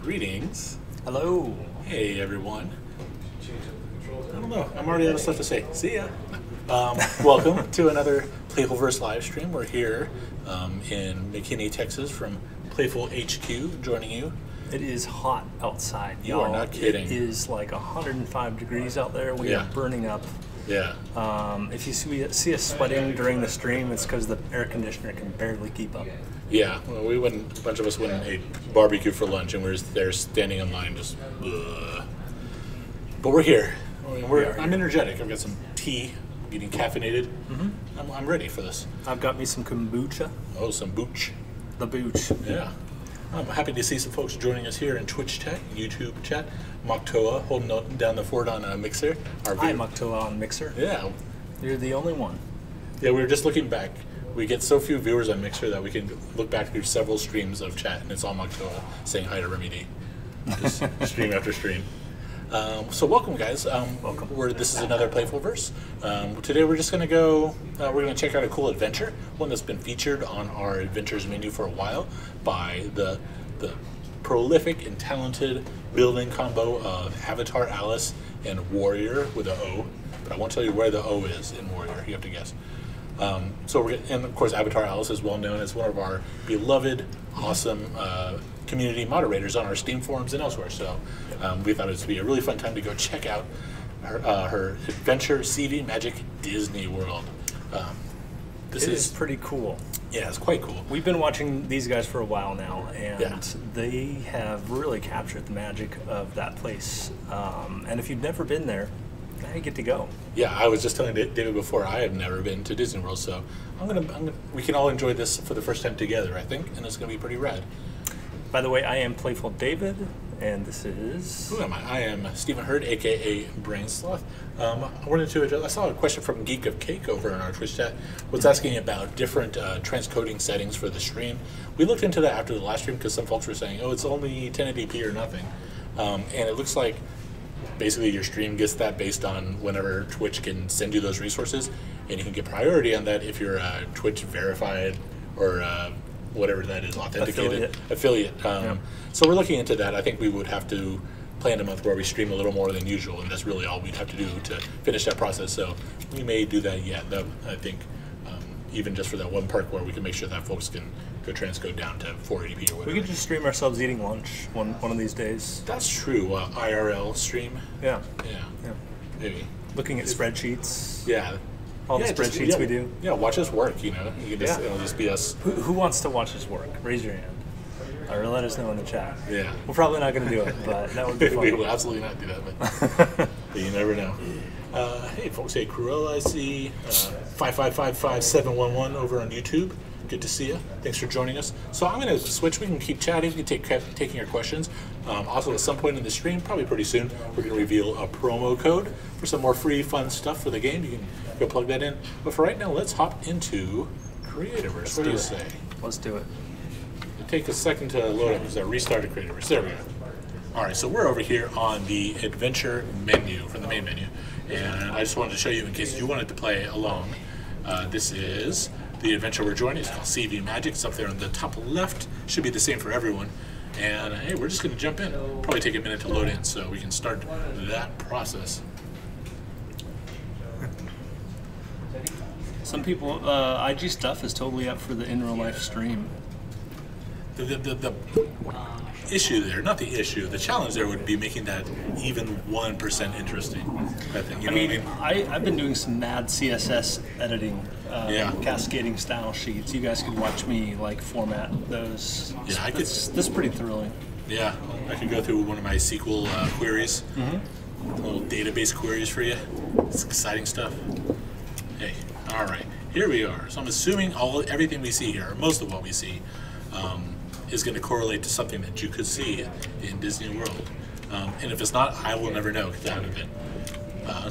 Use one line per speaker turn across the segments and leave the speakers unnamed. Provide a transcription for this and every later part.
Greetings.
Hello.
Hey, everyone. I don't know. I'm already out of stuff to say. See ya. Welcome to another Playfulverse live stream. We're here in McKinney, Texas from Playful HQ, joining you.
It is hot outside.
You are not kidding.
It is like 105 degrees out there. We are burning up.
Yeah.
If you see us sweating during the stream, it's because the air conditioner can barely keep up.
Yeah. Well, a bunch of us went and ate barbecue for lunch, and we're there standing in line just. Ugh. But we're here. I'm energetic. I've got some tea, getting caffeinated. Mm-hmm. I'm ready for this.
I've got me some kombucha.
Oh, some booch.
The booch.
Yeah. I'm happy to see some folks joining us here in Twitch chat, YouTube chat. Moktoa holding down the fort on Mixer.
Hi, Moktoa on Mixer.
Yeah.
You're the only one.
Yeah, we were just looking back. We get so few viewers on Mixer that we can look back through several streams of chat, and it's all Moktoa saying hi to Remy D. Just stream after stream. So welcome, guys.
Welcome.
This is another Playfulverse. Today we're just going to go, we're going to check out a cool adventure, one that's been featured on our adventures menu for a while by the prolific and talented building combo of Avatar Alice and Warrior with an O. But I won't tell you where the O is in Warrior. You have to guess. And of course, Avatar Alice is well known as one of our beloved, awesome community moderators on our Steam forums and elsewhere. So we thought it would be a really fun time to go check out her adventure, CV Magic Disney World.
This is pretty cool.
Yeah, it's quite cool.
We've been watching these guys for a while now, and they have really captured the magic of that place. And if you've never been there, now you get to go. Yeah,
I was just telling David before, I have never been to Disney World, so we can all enjoy this for the first time together, I think, and it's going to be pretty rad.
By the way, I am PlayfulDavid, and this is...
Who am I? I am Stephen Hurd, a.k.a. Brainsloth. I saw a question from Geek of Cake over in our Twitch chat. Was asking about different transcoding settings for the stream. We looked into that after the last stream because some folks were saying, oh, it's only 1080p or nothing. And it looks like basically your stream gets that based on whenever Twitch can send you those resources, and you can get priority on that if you're Twitch verified or whatever that is, authenticated affiliate. So we're looking into that. I think we would have to plan a month where we stream a little more than usual, and that's really all we'd have to do to finish that process. So we may do that yet. I think even just for that one perk where we can make sure that folks can go transcode down to 480p or whatever.
We could just stream ourselves eating lunch one of these days.
That's true. IRL stream.
Yeah.
Maybe.
Looking at spreadsheets.
Yeah.
All the spreadsheets we do.
Yeah, watch us work, you know. You can just, it'll just be us.
Who wants to watch us work? Raise your hand. Or let us know in the chat.
Yeah.
We're probably not going to do it, but that would be fun.
We will absolutely not do that, but you never know. Hey, folks. Hey, Cruella, I see 5555711 over on YouTube. Good to see you. Thanks for joining us. So I'm going to switch. We can keep chatting. We can keep taking your questions. Also, at some point in the stream, probably pretty soon, we're going to reveal a promo code for some more free, fun stuff for the game. You can go plug that in. But for right now, let's hop into Creativerse. What do you say?
Let's do it.
It'll take a second to load up because I restarted Creativerse. There we go. All right, so we're over here on the adventure menu from the main menu. And I just wanted to show you in case you wanted to play alone. This is the adventure we're joining. It's called CV Magic. It's up there on the top left. Should be the same for everyone. And hey, we're just going to jump in. Probably take a minute to load in so we can start that process.
Some people, IG stuff is totally up for the in real life stream.
The issue there, not the issue, the challenge there would be making that even 1% interesting. I think. You know what I mean?
I've been doing some mad CSS editing, cascading style sheets. You guys could watch me like format those.
Yeah,
This is pretty thrilling.
Yeah, I could go through one of my SQL queries, little database queries for you. It's exciting stuff. Hey, all right, here we are. So I'm assuming everything we see here, or most of what we see, is going to correlate to something that you could see in Disney World. And if it's not, I will never know because I haven't been.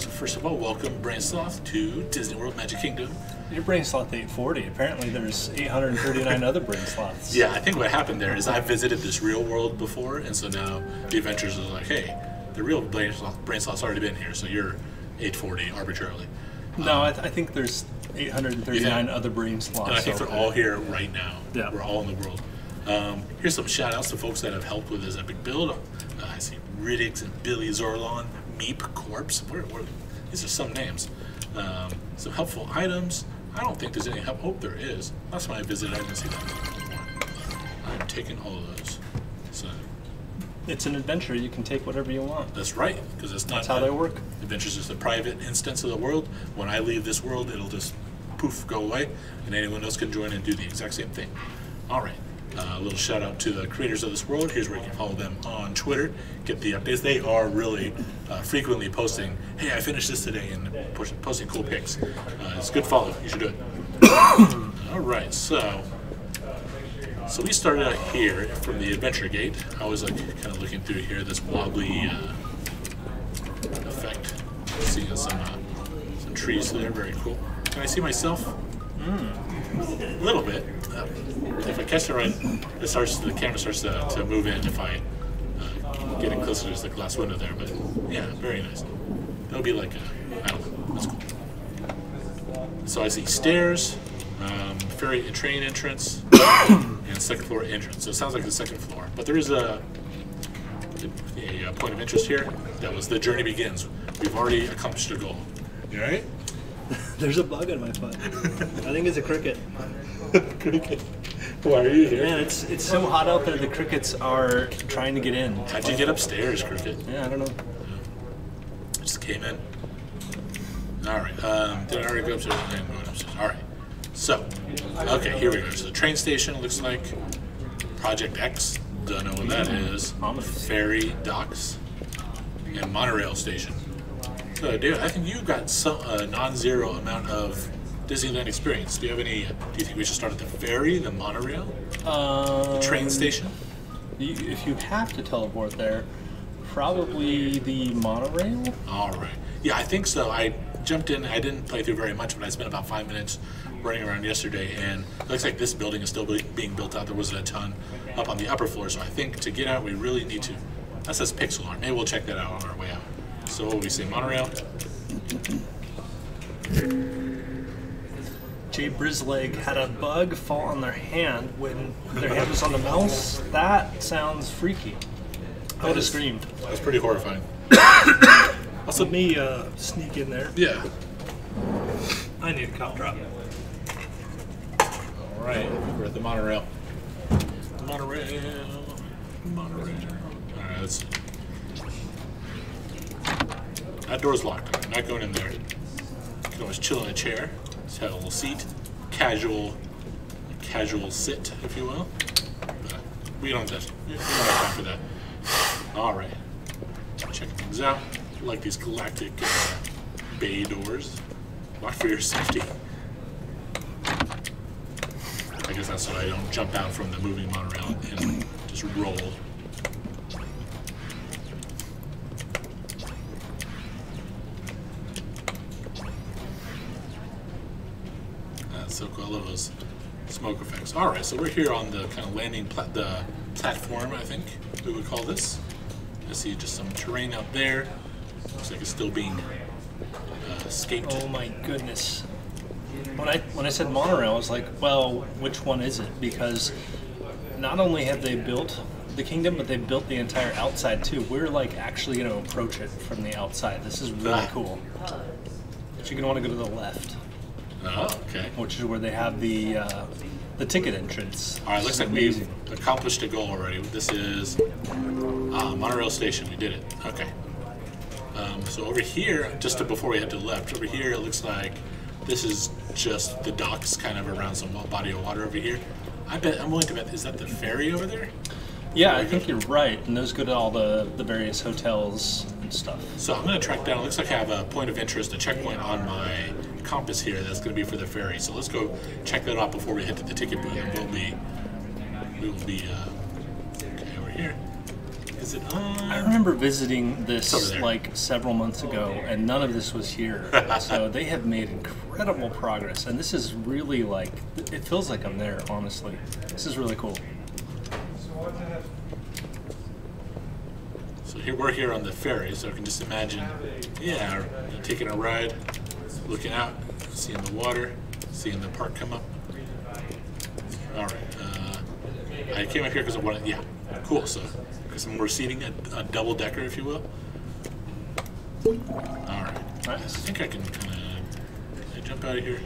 So first of all, welcome Brainsloth to Disney World Magic Kingdom.
You're Brainsloth 840. Apparently there's 839 other Brainsloths.
Yeah, I think what happened there is I visited this real world before, and so now the adventurers are like, hey, the real Brainsloth's already been here, so you're 840 arbitrarily.
No, I think there's 839 other Brainsloths.
And I think they're all here right now.
Yeah.
We're all in the world. Here's some shout outs to folks that have helped with this epic build. I see Riddix and Billy Zorlon, Meep Corpse. These are some names. Some helpful items. I don't think there's any help. Oh, there is. Last time I visited, I didn't see that. I'm taking all of those. So
it's an adventure. You can take whatever you want.
that's right, because it's not.
That's how they work.
Adventure's just a private instance of the world. When I leave this world, it'll just poof, go away, and anyone else can join and do the exact same thing. All right. A little shout out to the creators of this world. Here's where you can follow them on Twitter, get the updates. They are really frequently posting, hey, I finished this today, and posting cool pics. It's a good follow. You should do it. All right, so we started out here from the adventure gate. I was like kind of looking through here, this wobbly effect. Seeing some trees there, very cool. Can I see myself? A little bit. If I catch it right, the camera starts to move in if I get in closer to the glass window there. But yeah, very nice. That'll be like I don't know. That's cool. So I see stairs, ferry and train entrance, and second floor entrance. So it sounds like the second floor, but there is a point of interest here. That was the journey begins. We've already accomplished a goal. You all right?
There's a bug in my foot. I think it's a cricket.
Cricket. Why are you here?
Man, it's so hot out there. The crickets are trying to get in.
How'd you get upstairs, Cricket?
Yeah, I don't know.
Just came in. All right. Did I already go upstairs? I didn't go upstairs. All right. So, okay, here we go. So the train station looks like Project X. Don't know what that is. Ferry docks and monorail station. So, dude, I think you've got a non-zero amount of Disneyland experience. Do you think we should start at the ferry, the monorail, the train station?
If you have to teleport there, probably the monorail.
All right. Yeah, I think so. I jumped in. I didn't play through very much, but I spent about 5 minutes running around yesterday, and it looks like this building is still being built out. There wasn't a ton up on the upper floor, so I think to get out, we really need to. That says pixel art. Maybe we'll check that out on our way out. So what would we say, monorail?
Jay Brisleg had a bug fall on their hand when their hand was on the mouse. That sounds freaky. I would have screamed.
That's pretty horrifying.
Also, me sneak in there.
Yeah.
I need a cough drop.
All right, we're at the monorail. Monorail. All right, let's see. That door's locked. I'm not going in there. You can always chill in a chair. Just have a little seat. Casual sit, if you will. But we don't have time for that. All right. Checking things out. Like these galactic bay doors. Locked for your safety. I guess that's so I don't jump out from the moving monorail and just roll. So cool. I love those smoke effects. All right, so we're here on the kind of landing the platform, I think we would call this. I see just some terrain out there. Looks like it's still being escaped.
Oh my goodness! When I said monorail, I was like, well, which one is it? Because not only have they built the kingdom, but they built the entire outside too. We're like actually going to approach it from the outside. This is really cool. But you're going to want to go to the left.
Oh, okay.
Which is where they have the ticket entrance.
All right, looks like we've accomplished a goal already. This is monorail station. We did it. Okay. So over here, just before we head to the left, over here it looks like this is just the docks, kind of around some body of water over here. I'm willing to bet, is that the ferry over there?
Yeah, I think you're right. And those go to all the various hotels and stuff. So
I'm going to track down. It looks like I have a point of interest, a checkpoint on my compass here that's going to be for the ferry. So let's go check that out before we head to the ticket booth. And we will be okay over here. Is it on?
I remember visiting this like several months ago, and none of this was here. So they have made incredible progress, and this is really like, it feels like I'm there, honestly. This is really cool.
So here we're here on the ferry, so I can just imagine, yeah, taking a ride, looking out, seeing the water, seeing the park come up. All right, I came up here because I wanted, yeah, cool. So, because we're seating a double decker, if you will. All right. I think I can kind of jump out of here.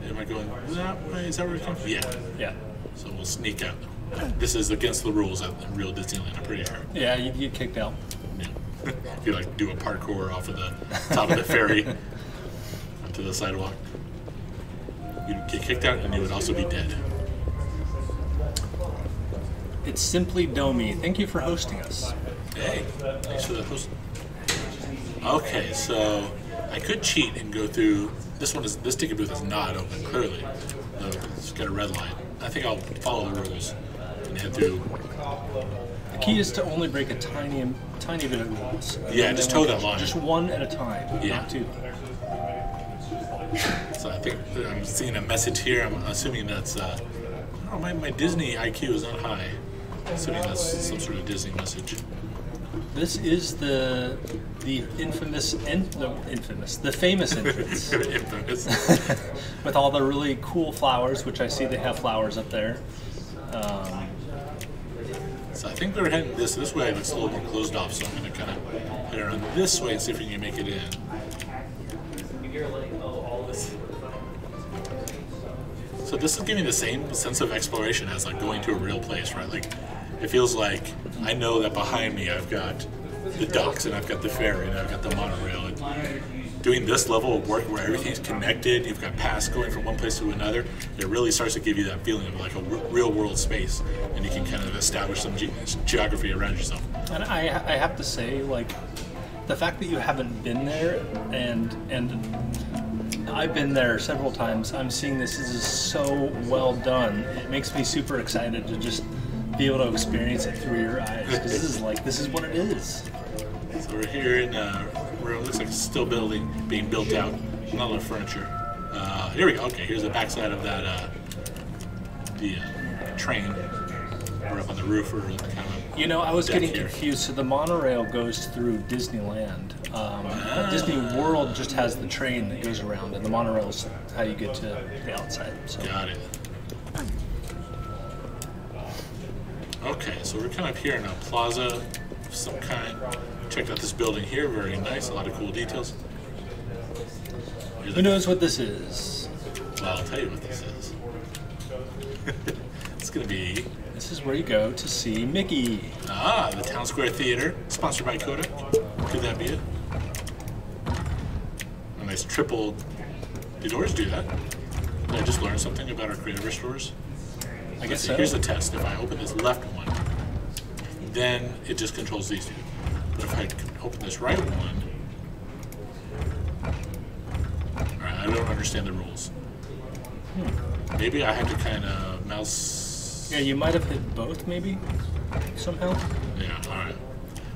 Am I going that way? Is that where it comes from? Yeah.
Yeah.
So we'll sneak out. This is against the rules at real Disneyland, I'm pretty sure.
Yeah, you get kicked out.
Yeah. If you like do a parkour off of the top of the ferry onto the sidewalk, you'd get kicked out and you would also be dead.
It's Simply Domi. Thank you for hosting us.
Hey, thanks for the host. Okay, so I could cheat and go through. This ticket booth is not open, clearly. It's got a red light. I think I'll follow the rules and head through.
The key is to only break a tiny bit of rules.
Yeah, just toe that line.
Just one at a time,
Yeah.
not two.
So I think I'm seeing a message here. I'm assuming that's. Oh, my Disney IQ is not high. Assuming that's some sort of Disney message.
This is the famous entrance.
Infamous.
With all the really cool flowers, which I see they have flowers up there.
So I think we're heading this way. It's a little more closed off, so I'm going to kind of head around this way and see if we can make it in. So this is giving me the same sense of exploration as like going to a real place, right? Like it feels like I know that behind me I've got the docks and I've got the ferry and I've got the monorail. And doing this level of work where everything's connected, you've got paths going from one place to another, it really starts to give you that feeling of like a real world space, and you can kind of establish some geography around yourself.
And I have to say, like, the fact that you haven't been there, and I've been there several times, I'm seeing this is so well done. It makes me super excited to just be able to experience it through your eyes, because this is what it is.
So we're here in where it looks like it's still being built out. Not a lot of furniture. Here we go. Okay, here's the backside of that the train. We're up on the roof, or kind of.
You know, I was getting confused. So the monorail goes through Disneyland. Disney World just has the train that goes around, and the monorail is how you get to the outside. So.
Got it. Okay, so we're kind of here in a plaza of some kind. Checked out this building here, very nice, a lot of cool details.
Who knows what this is?
Well, I'll tell you what this is. It's going to be...
This is where you go to see Mickey.
Ah, the Town Square Theater, sponsored by Kodak. Could that be it? A nice triple... Do doors do that? Did I just learn something about our Creativerse stores?
I guess so.
Here's the test. If I open this left one, then it just controls these two. But if I open this right one... Alright, I don't understand the rules. Maybe I had to kind of mouse...
Yeah, you might have hit both, maybe? Somehow?
Yeah, alright.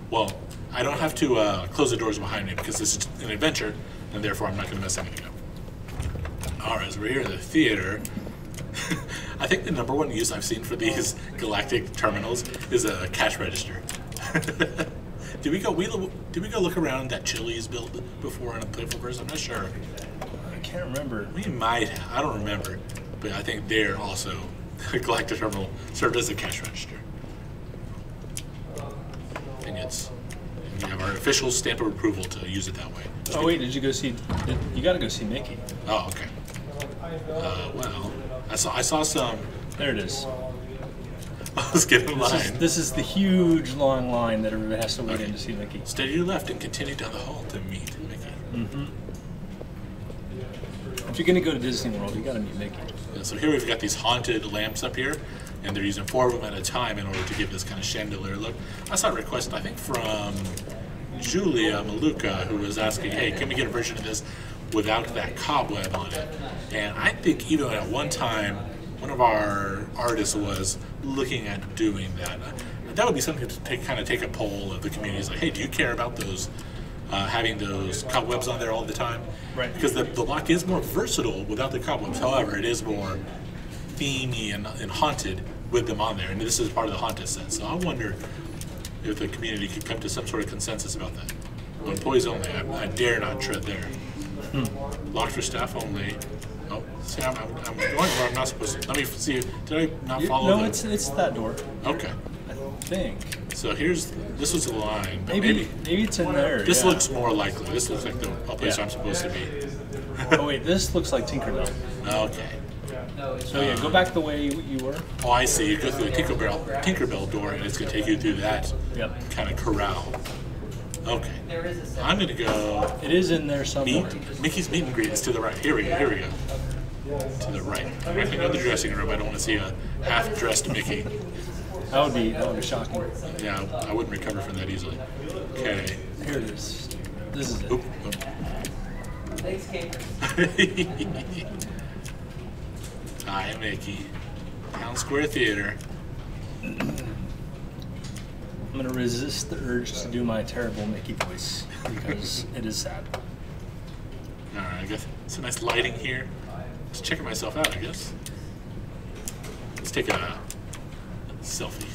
Well, I don't have to close the doors behind me because this is an adventure, and therefore I'm not going to mess anything up. Alright, so we're here in the theater. I think the number one use I've seen for these galactic terminals is a cash register. Did we go look around that Chili's built before in a Playfulverse? I'm not sure.
I can't remember.
We might have. I don't remember. But I think they're also a galactic terminal served as a cash register. And we have our official stamp of approval to use it that way.
Oh wait, did you go see? You got to go see Mickey.
Oh, okay. Well, I saw some.
There it is.
Let's get in line.
This is the huge long line that everybody has to wait in to see Mickey.
Stay to your left and continue down the hall to meet Mickey.
Mm-hmm. If you're going to go to Disney World, you got to meet Mickey.
Yeah, so here we've got these haunted lamps up here, and they're using 4 of them at a time in order to give this kind of chandelier look. I saw a request, I think, from Julia Maluka, who was asking, hey, can we get a version of this without that cobweb on it? And I think even at one time, one of our artists was looking at doing that. That would be something to take a poll of the community. It's like, hey, do you care about those having those cobwebs on there all the time?
Right.
Because the lock is more versatile without the cobwebs. However, it is more themey and haunted with them on there. And this is part of the haunted set. So I wonder if the community could come to some sort of consensus about that. Employees only. I dare not tread there. Locked for staff only. Oh, see, I'm going where I'm not supposed to. Let me see. Did I not follow?
No, it's that door.
Okay.
I think.
So this was the line. But
Maybe it's in there.
This looks more likely. This looks like the place I'm supposed to be.
Oh wait, this looks like Tinkerbell.
Okay.
So yeah, go back the way you were.
Oh, I see. You go through the Tinkerbell door, and it's going to take you through that kind of corral. Okay. I'm going to go.
It is in there somewhere.
Mickey's meet and greet is to the right. Here we go. To the right. I'm not going to go to the dressing room. I don't want to see a half-dressed Mickey.
That would be shocking.
Yeah, I wouldn't recover from that easily. Okay.
Here it is. This is it.
Oop.
Thanks, Kate.
Hi, Mickey. Town Square Theater.
I'm going to resist the urge to do my terrible Mickey voice because it is sad.
Alright, I guess some nice lighting here. Just checking myself out, I guess. Let's take a selfie.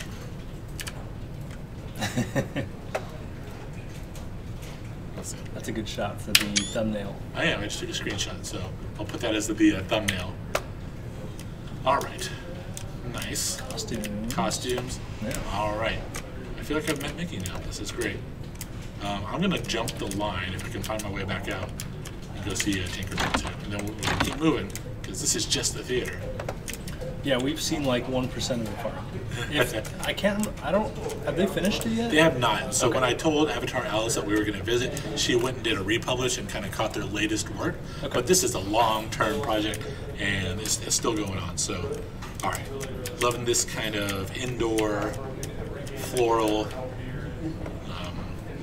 That's a good shot for the thumbnail.
I just took a screenshot, so I'll put that as the thumbnail. Alright. Nice. Costumes.
Yeah.
Alright. I feel like I've met Mickey now. This is great. I'm going to jump the line if I can find my way back out and go see Tinkerbell too. And then we'll keep moving because this is just the theater.
Yeah, we've seen like 1% of the park. Have they finished it yet?
They have not. So when I told Avatar Alice that we were going to visit, she went and did a republish and kind of caught their latest work. Okay. But this is a long-term project, and it's still going on. So, all right. Loving this kind of indoor, floral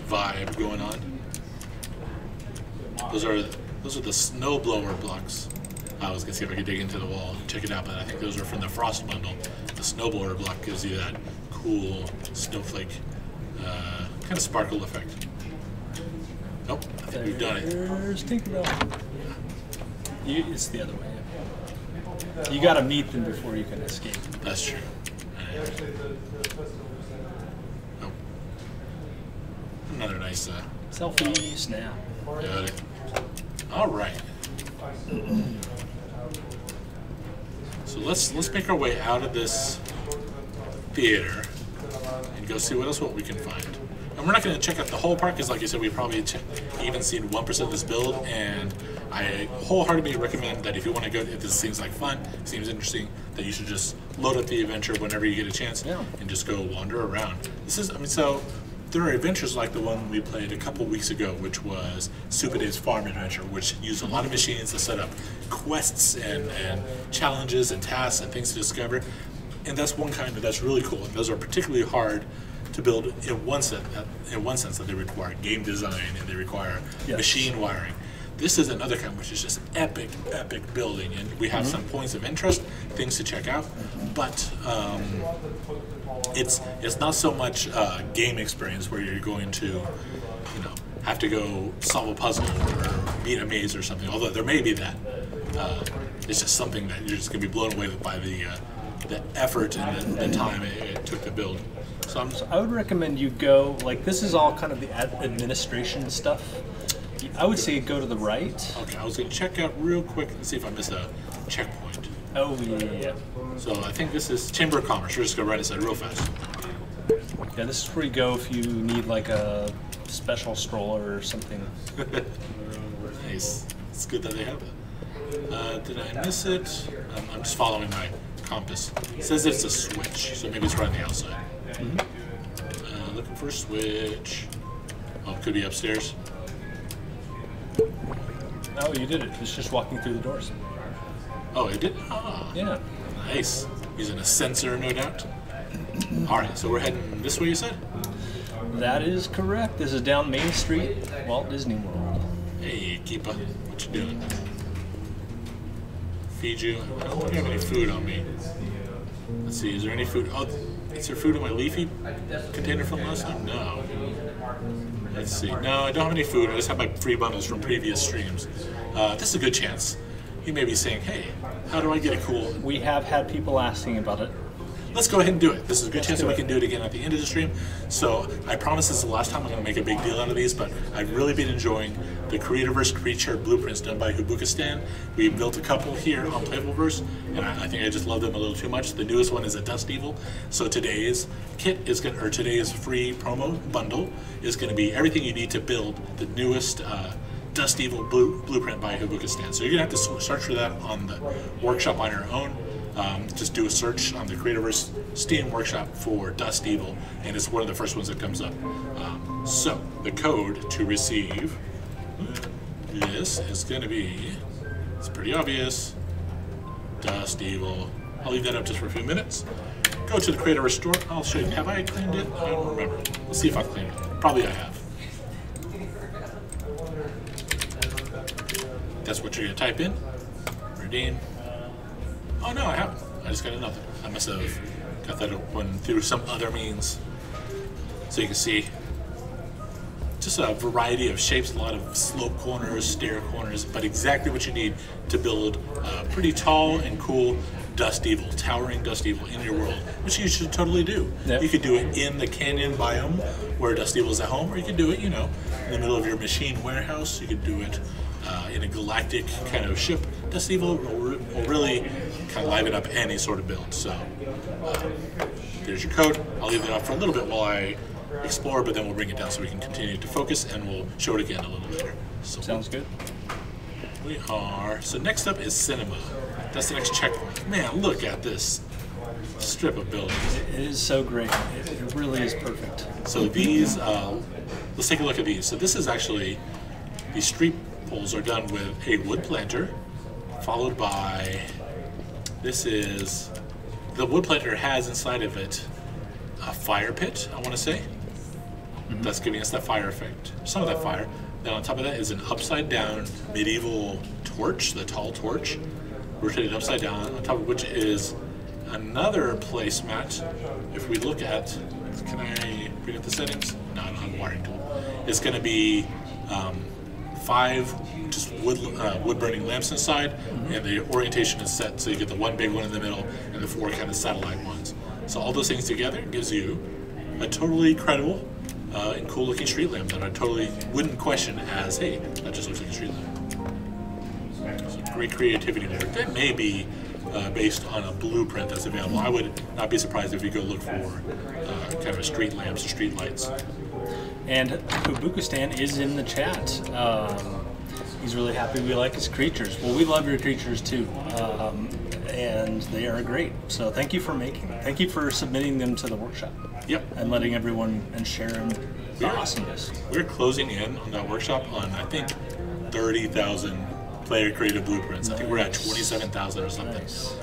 vibe going on. Those are the snowblower blocks. I was going to see if I could dig into the wall and check it out, but I think those are from the Frost bundle. The snowblower block gives you that cool snowflake kind of sparkle effect. Nope, I think we've done it.
There's Tinkerbell. It's the other way. You got to meet them before you can escape.
That's true. Nope. Another nice
selfie snap.
Got it. All right. So let's make our way out of this theater and go see what we can find. And we're not going to check out the whole park because, like you said, we've probably even seen 1% of this build. And I wholeheartedly recommend that if you want to go, if this seems like fun, seems interesting, that you should just load up the adventure whenever you get a chance and just go wander around. So there are adventures like the one we played a couple weeks ago, which was Super Dave's Farm Adventure, which used a lot of machines to set up quests and challenges and tasks and things to discover. And that's one kind that's really cool. And those are particularly hard to build in one sense that they require game design and they require machine wiring. This is another kind which is just epic building, and we have some points of interest, things to check out, but it's not so much game experience where you're going to, have to go solve a puzzle or beat a maze or something. Although there may be that. It's just something that you're just going to be blown away by the effort and the time it took to build. So
I would recommend you go, like, this is all kind of the administration stuff. I would say go to the right.
Okay, I was going to check out real quick and see if I missed a checkpoint.
Oh, yeah.
So I think this is Chamber of Commerce. We're just going to right inside real fast.
Yeah, this is where you go if you need, like, a special stroller or something.
Nice. It's good that they have it. Did I miss it? I'm just following my compass. It says it's a switch, so maybe it's right on the outside. Looking for a switch. Oh, it could be upstairs.
Oh, you did it. It's just walking through the doors.
Oh, it did? Ah.
Yeah.
Nice. Using a sensor, no doubt. All right, so we're heading this way, you said?
That is correct. This is down Main Street, Walt Disney World.
Hey, Keepa. What you doing? Feed you. I don't have any food on me. Let's see, is there any food? Oh, is there food in my leafy container from last time? No. Let's see. No, I don't have any food. I just have my free bundles from previous streams. This is a good chance. You may be saying, hey, how do I get a cool...
We have had people asking about it.
let's go ahead and do it. This is a good chance that we can do it again at the end of the stream. So I promise this is the last time I'm going to make a big deal out of these, but I've really been enjoying the Creativerse creature blueprints done by Hubukistan. We built a couple here on Playfulverse, and I think I just love them a little too much. The newest one is a Dust Evil. So today's kit is going, or today's free promo bundle is going to be everything you need to build the newest Dust Evil blueprint by Hubukistan. So you're going to have to search for that on the workshop on your own. Just do a search on the Creativerse Steam workshop for Dust Evil, and it's one of the first ones that comes up. So the code to receive this is going to be, it's pretty obvious, Dust Evil. I'll leave that up just for a few minutes. Go to the Creativerse store. I'll show you. Have I cleaned it? I don't remember. Let's see if I've cleaned it. Probably I have. That's what you're going to type in. Redeem. Oh no, I haven't. I just got another. I must have got that one through some other means. So you can see just a variety of shapes, a lot of slope corners, stair corners, but exactly what you need to build a pretty tall and cool Dust Evil, towering Dust Evil in your world, which you should totally do. Yep. You could do it in the canyon biome where Dust Evil is at home, or you could do it, you know, in the middle of your machine warehouse. You could do it in a galactic kind of ship. Dust Evil will really kind of liven up any sort of build. So there's your code. I'll leave it up for a little bit while I explore, but then we'll bring it down so we can continue to focus, and we'll show it again a little later. So
sounds good.
We are. So next up is Cinema. That's the next checkpoint. Man, look at this strip of buildings.
It is so great. It really is perfect.
So these, let's take a look at these. So this is actually, these street poles are done with a wood planter, followed by, this is, the wood planter has inside of it a fire pit, I want to say. Mm-hmm. That's giving us that fire effect, some of that fire. Then on top of that is an upside down medieval torch, the tall torch, rotated upside down, on top of which is another placemat. If we look at, can I bring up the settings? No, I don't have a wiring tool. It's going to be 5 just wood burning lamps inside, and the orientation is set so you get the one big one in the middle and the 4 kind of satellite ones. So all those things together gives you a totally credible and cool looking street lamp that I totally wouldn't question as, hey, that just looks like a street lamp. So great creativity there. That may be based on a blueprint that's available. I would not be surprised if you go look for kind of a street lamps or street lights.
And Hubukistan is in the chat. He's really happy we like his creatures. Well, we love your creatures too, and they are great. So thank you for making them. Thank you for submitting them to the workshop.
Yep.
And letting everyone and sharing the awesomeness.
We're closing in on that workshop on, I think, 30,000 player created blueprints. Nice. I think we're at 27,000 or something. Nice.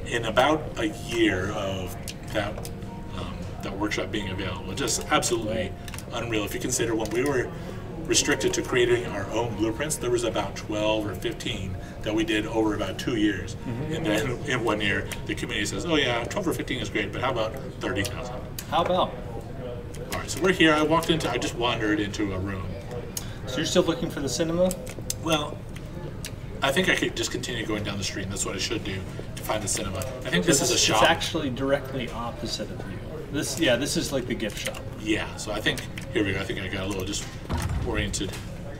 In about a year of that workshop being available. Just absolutely unreal. If you consider when we were restricted to creating our own blueprints, there was about 12 or 15 that we did over about 2 years. Mm-hmm. And then in 1 year, the community says, oh yeah, 12 or 15 is great, but how about 30,000?
How about?
All right, so we're here. I just wandered into a room.
So you're still looking for the cinema?
Well, I think I could just continue going down the street, and that's what I should do to find the cinema. I think this is a shop.
It's actually directly opposite of you. This is like the gift shop.
Yeah, so I think, here we go, I think I got a little just oriented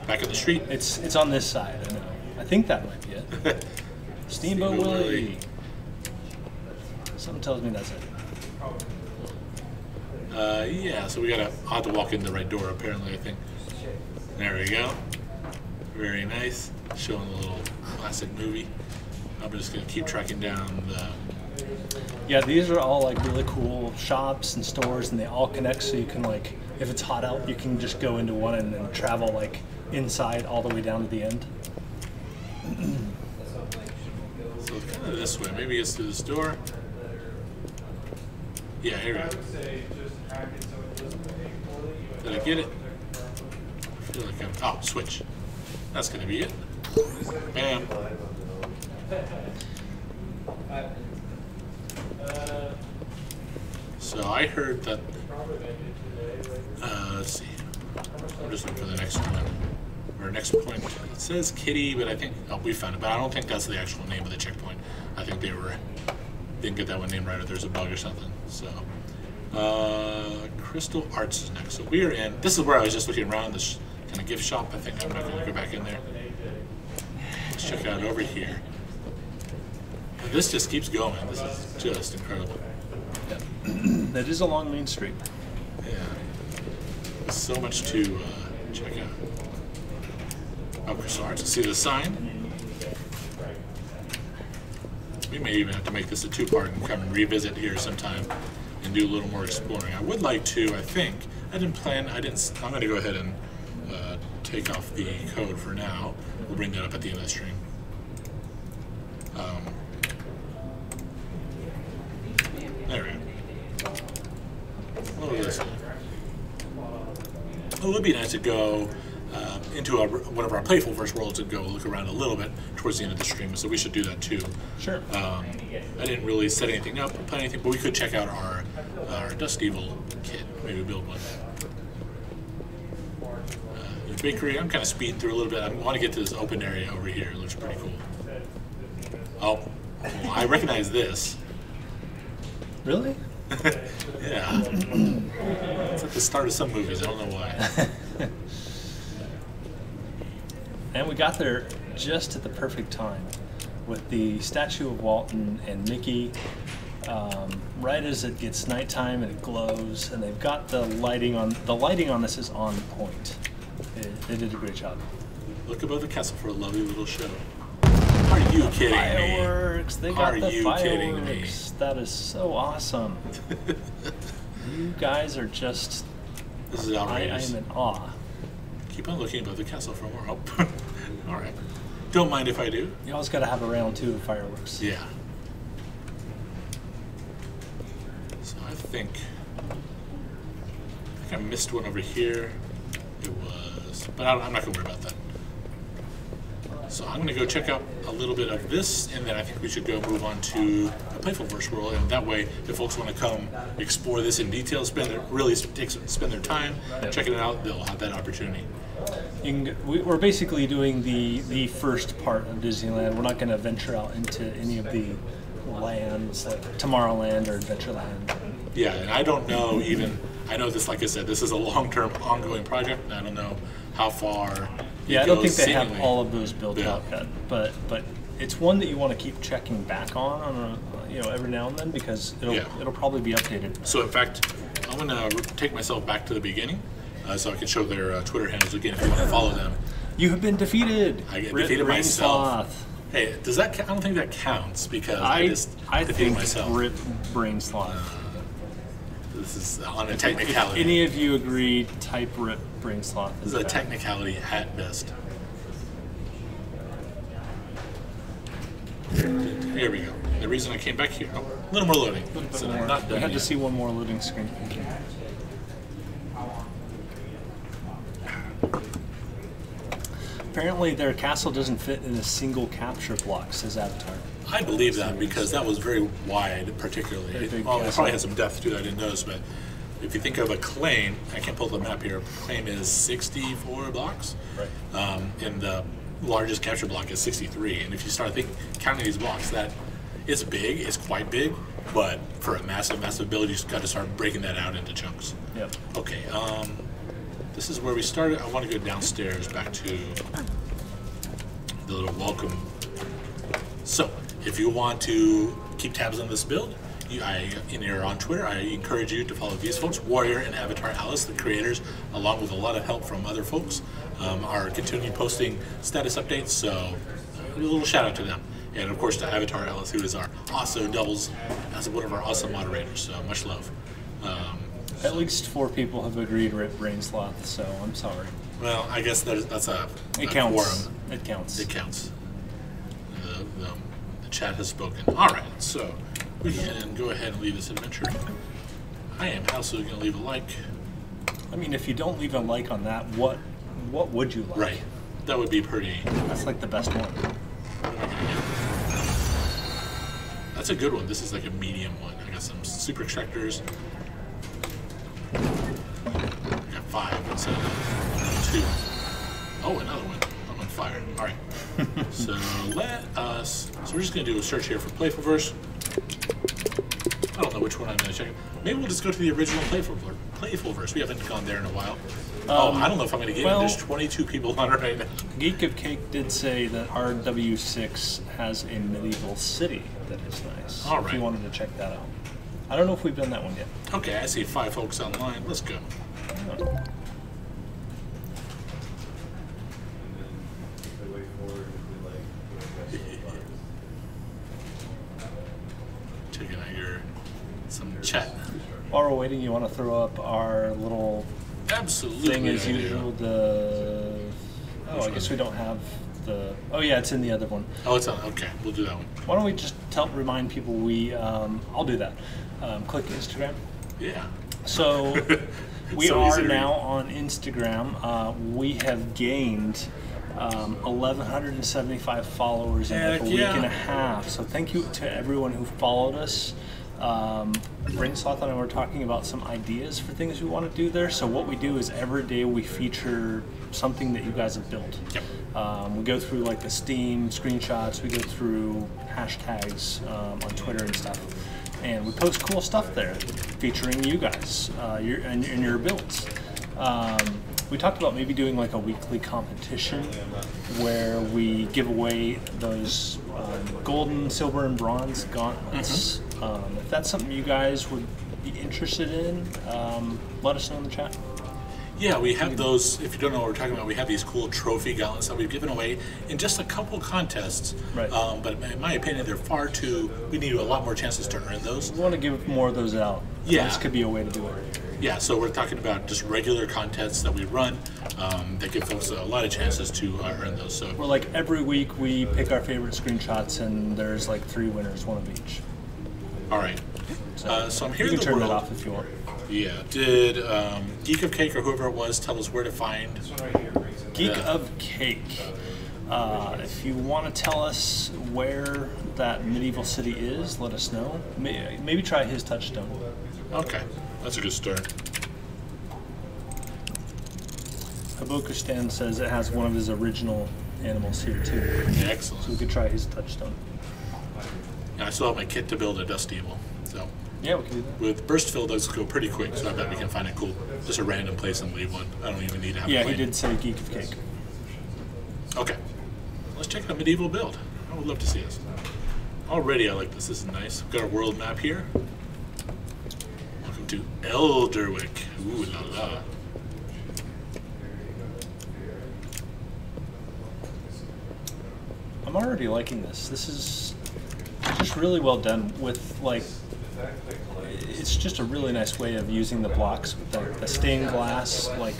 back on the street.
It's on this side, I know. I think that might be it. Steamboat Willie. Something tells me that's it.
Yeah, so I'll have to walk in the right door apparently, I think. There we go. Very nice. Showing a little classic movie. I'm just going to keep tracking down the...
Yeah, these are all like really cool shops and stores, and they all connect, so you can, like, if it's hot out, you can just go into one and then travel like inside all the way down to the end.
So it's kind of this way. Maybe it's through this door. Yeah, here we go. Did I get it? I feel like oh, switch. That's going to be it. Bam. So I heard that, let's see, I'm just looking for the next one, or next point. It says Kitty, but I think, oh, we found it, but I don't think that's the actual name of the checkpoint. I think they were didn't get that one named right, or there's a bug or something. So, Crystal Arts is next. So we are in. This is where I was just looking around this kind of gift shop. I think I'm not going to go back in there. Let's check it out over here. And this just keeps going. This is just incredible.
Yeah. That is along Main Street.
Yeah. There's so much to check out. Oh, Crystal Arts. See the sign? We may even have to make this a two-part and come and revisit here sometime and do a little more exploring. I would like to, I think, I'm going to go ahead and take off the code for now. We'll bring that up at the end of the stream. There we go. What was this? It would be nice to go into one of our Playfulverse worlds and go look around a little bit towards the end of the stream, so we should do that too.
Sure.
I didn't really set anything up, plan anything, but we could check out our Dust Evil kit, maybe build one. The bakery, I'm kind of speeding through a little bit. I want to get to this open area over here. It looks pretty cool. Oh, I recognize this.
Really?
Yeah. It's at the start of some movies. I don't know why.
And we got there just at the perfect time with the statue of Walton and Mickey. Right as it gets nighttime and it glows, and they've got the lighting on. The lighting on this is on point. They did a great job.
Look above the castle for a lovely little show. Are you kidding me?
Fireworks! They got the fireworks. That is so awesome. You guys are just.
This is outrageous.
I am in awe.
Keep on looking above the castle for more hope. All right. Don't mind if I do.
You always got to have a round two of fireworks.
Yeah. So I think I missed one over here. It was, but I'm not going to worry about that. So I'm going to go check out a little bit of this, and then I think we should go move on to the Playfulverse world. And that way, if folks want to come explore this in detail, spend their time checking it out, they'll have that opportunity.
We're basically doing the first part of Disneyland. We're not going to venture out into any of the lands like Tomorrowland or Adventureland.
Yeah, and I don't know even. I know this, like I said, this is a long-term, ongoing project, and I don't know how far.
Yeah, I don't think they have all of those built out yet, but it's one that you want to keep checking back on a, every now and then, because it'll probably be updated.
So in fact, I'm gonna take myself back to the beginning, so I can show their Twitter handles again if you want to follow them.
You have been defeated.
I get defeated myself. Hey, does that? I don't think that counts because I defeated myself.
Rip Brainsloth.
This is on a technicality.
If any of you agree, type Rip Brainsloth.
This is a technicality at best. Here we go. The reason I came back here. Oh, a little more loading. So
more.
Not done
I had
yet.
to see one more loading screen. Apparently their castle doesn't fit in a single capture block, says Avatar.
I believe that because that was very wide, particularly. It probably had some depth too, I didn't notice, but if you think of a claim, I can't pull the map here, claim is 64 blocks.
Right.
And the largest capture block is 63. And if you start counting these blocks, that is big, it's quite big, but for a massive build, you just got to start breaking that out into chunks.
Yep.
Okay, this is where we started. I want to go downstairs back to the little welcome. So, if you want to keep tabs on this build, you're on Twitter, I encourage you to follow these folks, Warrior and Avatar Alice, the creators, along with a lot of help from other folks, are continuing posting status updates, so a little shout out to them. And of course to Avatar Alice, who is also doubles as one of our awesome moderators, so much love.
At least 4 people have agreed Rip Brainsloth, so I'm sorry.
Well, I guess that's a
counts.
quorum.
It counts.
It counts. The chat has spoken. All right, so we can go ahead and leave this adventure. I am also going to leave a like.
I mean, if you don't leave a like on that, what would you like?
Right. That would be pretty.
That's like the best one.
That's a good one. This is like a medium one. I got some super extractors. I got 5 instead of 2. Oh, another one. I'm on fire. All right. So we're just going to do a search here for Playfulverse. which one I'm going to check. Maybe we'll just go to the original Playfulverse. We haven't gone there in a while. I don't know if I'm going to get it. There's 22 people on it right now.
Geek of Cake did say that RW6 has a medieval city that is nice.
All right.
If you wanted to check that out. I don't know if we've done that one yet.
Okay, I see 5 folks online. Let's go. Checking out some chat.
While we're waiting, you want to throw up our little thing as usual? I guess we don't have the. Oh yeah, it's in the other one.
Oh, it's on. Okay, we'll do that one.
Why don't we just remind people I'll do that. Click Instagram.
Yeah.
So we are now on Instagram. We have gained 1,175 followers in like a week and a half. So thank you to everyone who followed us. Brainsloth and I were talking about some ideas for things we want to do there. So what we do is every day we feature something that you guys have built.
Yep.
We go through like the Steam screenshots. We go through hashtags on Twitter and stuff. And we post cool stuff there featuring you guys and your builds. We talked about maybe doing like a weekly competition where we give away those golden, silver, and bronze gauntlets. If that's something you guys would be interested in, let us know in the chat.
Yeah, we have those. If you don't know what we're talking about, we have these cool trophy gauntlets that we've given away in just a couple contests.
Right.
But in my opinion, they're far too. We need a lot more chances to earn those.
We want to give more of those out.
Yeah.
This could be a way to do it.
Yeah, so we're talking about just regular contests that we run that give folks a lot of chances to earn those. So
we're like every week we pick our favorite screenshots, and there's like 3 winners, 1 of each.
All right. So I'm here in
you
the
can turn
world.
that off if you want.
Yeah. Did Geek of Cake or whoever it was tell us where to find
Geek of Cake. If you want to tell us where that medieval city is, let us know. Maybe try his touchstone.
Okay, that's a good start.
Habokustan says it has one of his original animals here too.
Excellent.
So we could try his touchstone.
Yeah, I still have my kit to build a Dust Evil. So
yeah, we can do that.
with Burst Fill, those go pretty quick, so I bet we can find a cool, just a random place and leave one. I don't even need to have
Yeah,
a plan.
he did say Geek of Cake.
Okay. Let's check out a medieval build. I would love to see this. Already I like this. This is nice. We've got our world map here. Welcome to Elderwick. Ooh la la.
I'm already liking this. This is just really well done with like, it's just a really nice way of using the blocks with the stained glass, like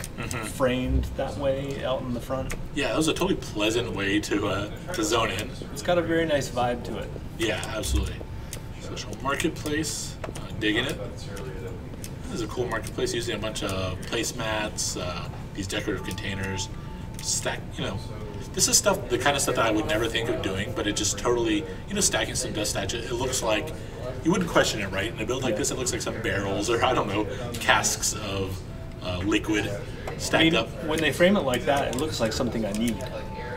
framed that way out in the front.
Yeah, that was a totally pleasant way to zone in.
It's got a very nice vibe to it.
Yeah, absolutely. Social marketplace, digging it. This is a cool marketplace using a bunch of placemats, these decorative containers, stack. This is stuff, the kind of stuff that I would never think of doing, but it just totally, stacking some dust statues. It looks like, you wouldn't question it, right? In a build like this, it looks like some barrels or, I don't know, casks of liquid stacked up.
When they frame it like that, it looks like something I need.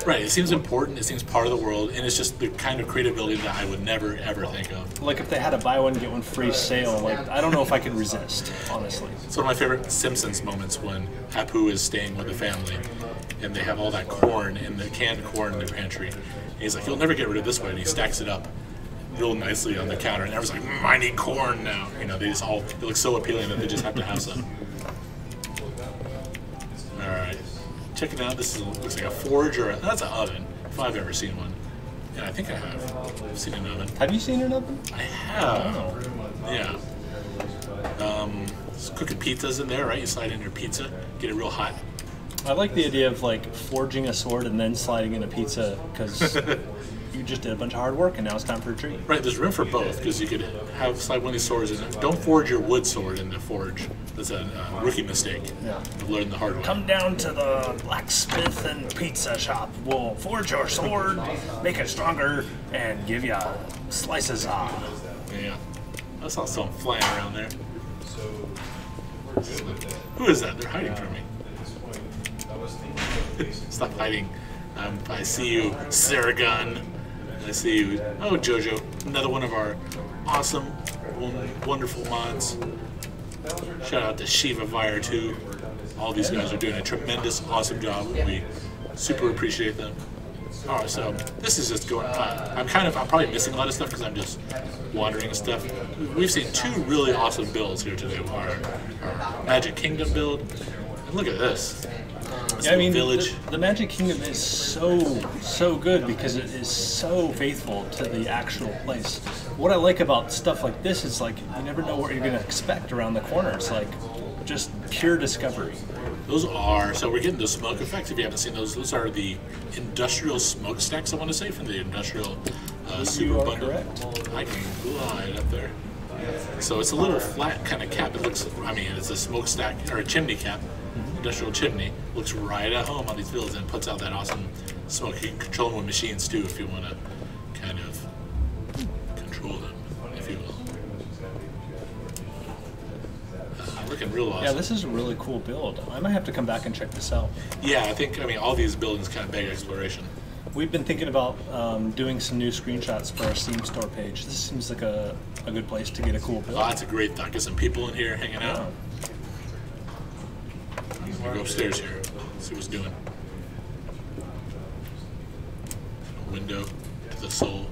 Right, it seems important, it seems part of the world, and it's just the kind of creative building that I would never, ever think of.
Like if they had a buy one, get one free sale, like I don't know if I could resist, honestly.
It's one of my favorite Simpsons moments when Apu is staying with the family, and they have all that corn, canned corn in the pantry. And he's like, you'll never get rid of this one, and he stacks it up real nicely on the counter, and everyone's like, I need corn now. They just all, it looks so appealing that they just have to have some. Alright. Check it out. This looks like a forge that's an oven, if I've ever seen one. Yeah, I think I have. I've seen an oven.
Have you seen an oven?
I have.
Oh.
Yeah. Just cooking pizzas in there, right? You slide in your pizza, get it real hot.
I like the idea of like forging a sword and then sliding in a pizza because you just did a bunch of hard work and now it's time for a treat.
Right, there's room for both because you could slide one of these swords in it. Don't forge your wood sword in the forge. That's a rookie mistake.
Yeah.
I've learned the hard way.
Come down to the blacksmith and pizza shop. We'll forge your sword, make it stronger, and give you slices of.
Yeah. I saw someone flying around there. Who is that? They're hiding from me. Stop hiding. I see you, Saragon. I see you. Oh, Jojo. Another one of our awesome wonderful mods. Shout out to Shiva Vire too. All these guys are doing a tremendous, awesome job. We super appreciate them. All right, so this is just going. I'm probably missing a lot of stuff because I'm just wandering and stuff. We've seen two really awesome builds here today. Our Magic Kingdom build. And look at this.
Yeah, I mean,
village.
The Magic Kingdom is so good because it is so faithful to the actual place. What I like about stuff like this is like you never know what you're going to expect around the corner. It's like just pure discovery.
Those are, so we're getting the smoke effects. If you haven't seen those are the industrial smokestacks, I want to say, from the industrial super bundle.
Correct.
I can glide up there. So it's a little flat kind of cap. It looks, I mean, it's a smokestack or a chimney cap, industrial chimney. Looks right at home on these builds and puts out that awesome smoke. You can control them with machines too if you want to kind of control them, if you will. Looking real awesome.
Yeah, this is a really cool build. I might have to come back and check this out.
Yeah, I mean, all these buildings kind of beg exploration.
We've been thinking about doing some new screenshots for our Steam store page. This seems like a good place to get a cool build.
Oh, that's a great thought. Get some people in here hanging out. We'll go upstairs here, see what's doing. A window to the soul.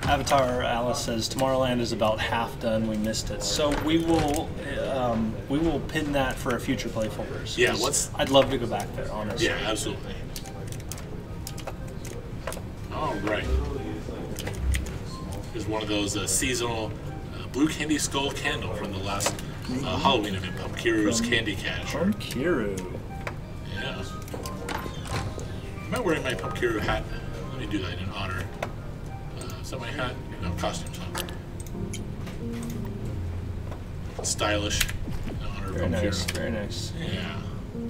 Avatar Alice says Tomorrowland is about half done. We missed it, so we will pin that for a future Playfulverse.
Yeah,
I'd love to go back there, honestly.
Yeah, absolutely. All right. Here's one of those seasonal blue candy skull candle from the last Halloween event, Pumpkiru's Candy Cache.
Pumpkiru.
Yeah. I'm not wearing my Pumpkiru hat. Let me do that in honor. Is that my hat? No, costumes on. Stylish. In honor of
Very
Pumpkiru.
nice. Very nice.
Yeah.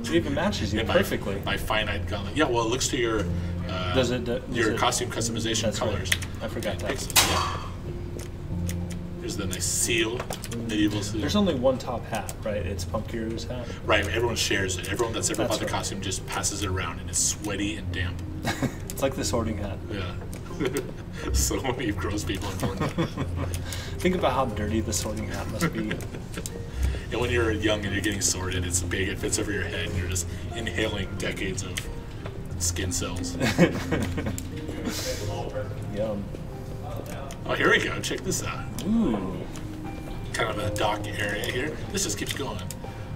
It even matches you
And
perfectly.
My finite gauntlet. Yeah, well, it looks to your your costume customization
That's
colors.
Right. I forgot that.
Yeah. Here's the nice seal, medieval seal.
There's only one top hat, right? It's Pumpkiru's hat.
Right, everyone shares it. Everyone that's ever
That's
bought the
right.
costume just passes it around, and it's sweaty and damp.
It's like the sorting hat.
Yeah. So many gross people in Fortnite.
Think about how dirty the sorting hat must be.
And when you're young and you're getting sorted, it's big, it fits over your head, and you're just inhaling decades of skin cells.
Yum.
Oh, here we go. Check this out.
Ooh.
Kind of a dock area here. This just keeps going.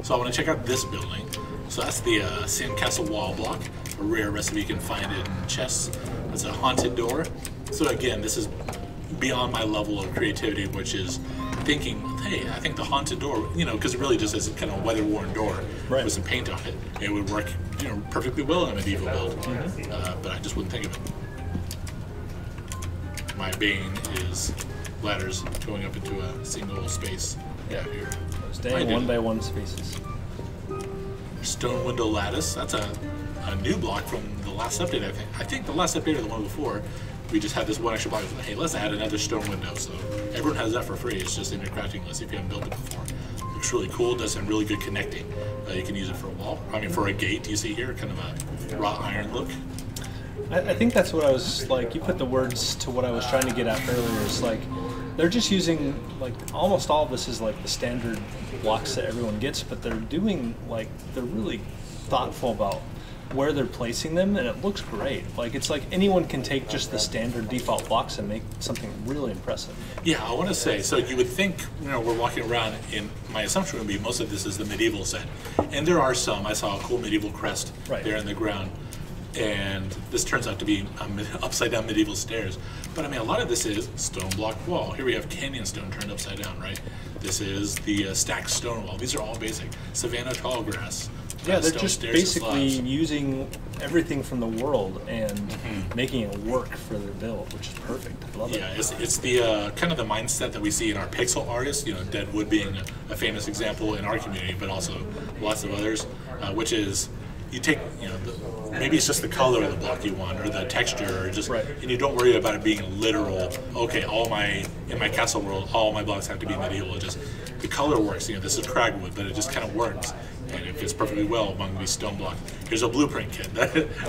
So I want to check out this building. So that's the sandcastle wall block, a rare recipe you can find it in chests. It's a haunted door. So again, this is beyond my level of creativity, which is thinking, hey, I think the haunted door, because it really just is kind of a weather-worn door with some paint on it. It would work, perfectly well in a medieval build, but I just wouldn't think of it. My bane is ladders going up into a single space. Yeah, here.
Staying one by one spaces.
Stone window lattice. That's a new block from the last update, I think. I think the last update or the one before, we just had this one extra block. Hey, let's add another stone window. So everyone has that for free. It's just in your crafting list if you haven't built it before. Looks really cool. Does some really good connecting. You can use it for a wall. I mean, for a gate. You see here, kind of a wrought iron look.
I think that's what I was like. You put the words to what I was trying to get at earlier. It's like they're just using like almost all of this is like the standard blocks that everyone gets, but they're doing like they're really thoughtful about where they're placing them, and it looks great. Like it's like anyone can take just the standard default blocks and make something really impressive.
Yeah, I want to say, so you would think, we're walking around, and my assumption would be most of this is the medieval set. And there are some. I saw a cool medieval crest there in the ground. And this turns out to be upside down medieval stairs. But I mean, a lot of this is stone block wall. Here we have canyon stone turned upside down, right? This is the stacked stone wall. These are all basic. Savannah tall grass.
Yeah, they're just basically using everything from the world and making it work for their build, which is perfect. I love it.
Yeah, it's the kind of the mindset that we see in our pixel artists, Deadwood being a famous example in our community, but also lots of others, which is you take, maybe it's just the color of the block you want, or the texture, or just, and you don't worry about it being literal. Okay, in my castle world, all my blocks have to be medieval. Just the color works. This is cragwood, but it just kind of works. and it fits perfectly well among these stone blocks. Here's a blueprint kit.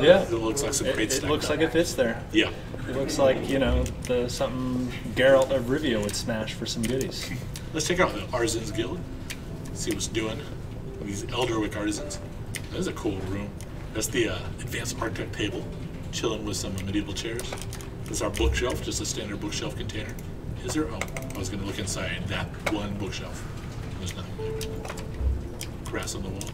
Yeah.
It looks like some great
It
stuff.
looks like it fits there.
Yeah.
It looks like, you know, something Geralt of Rivia would smash for some goodies.
Let's check out the Artisans Guild. See what's doing. These Elderwick artisans. That is a cool room. That's the advanced architect table, chilling with some medieval chairs. This is our bookshelf, just a standard bookshelf container. Is there? Oh, I was going to look inside that one bookshelf. There's nothing there. Grass on the wall.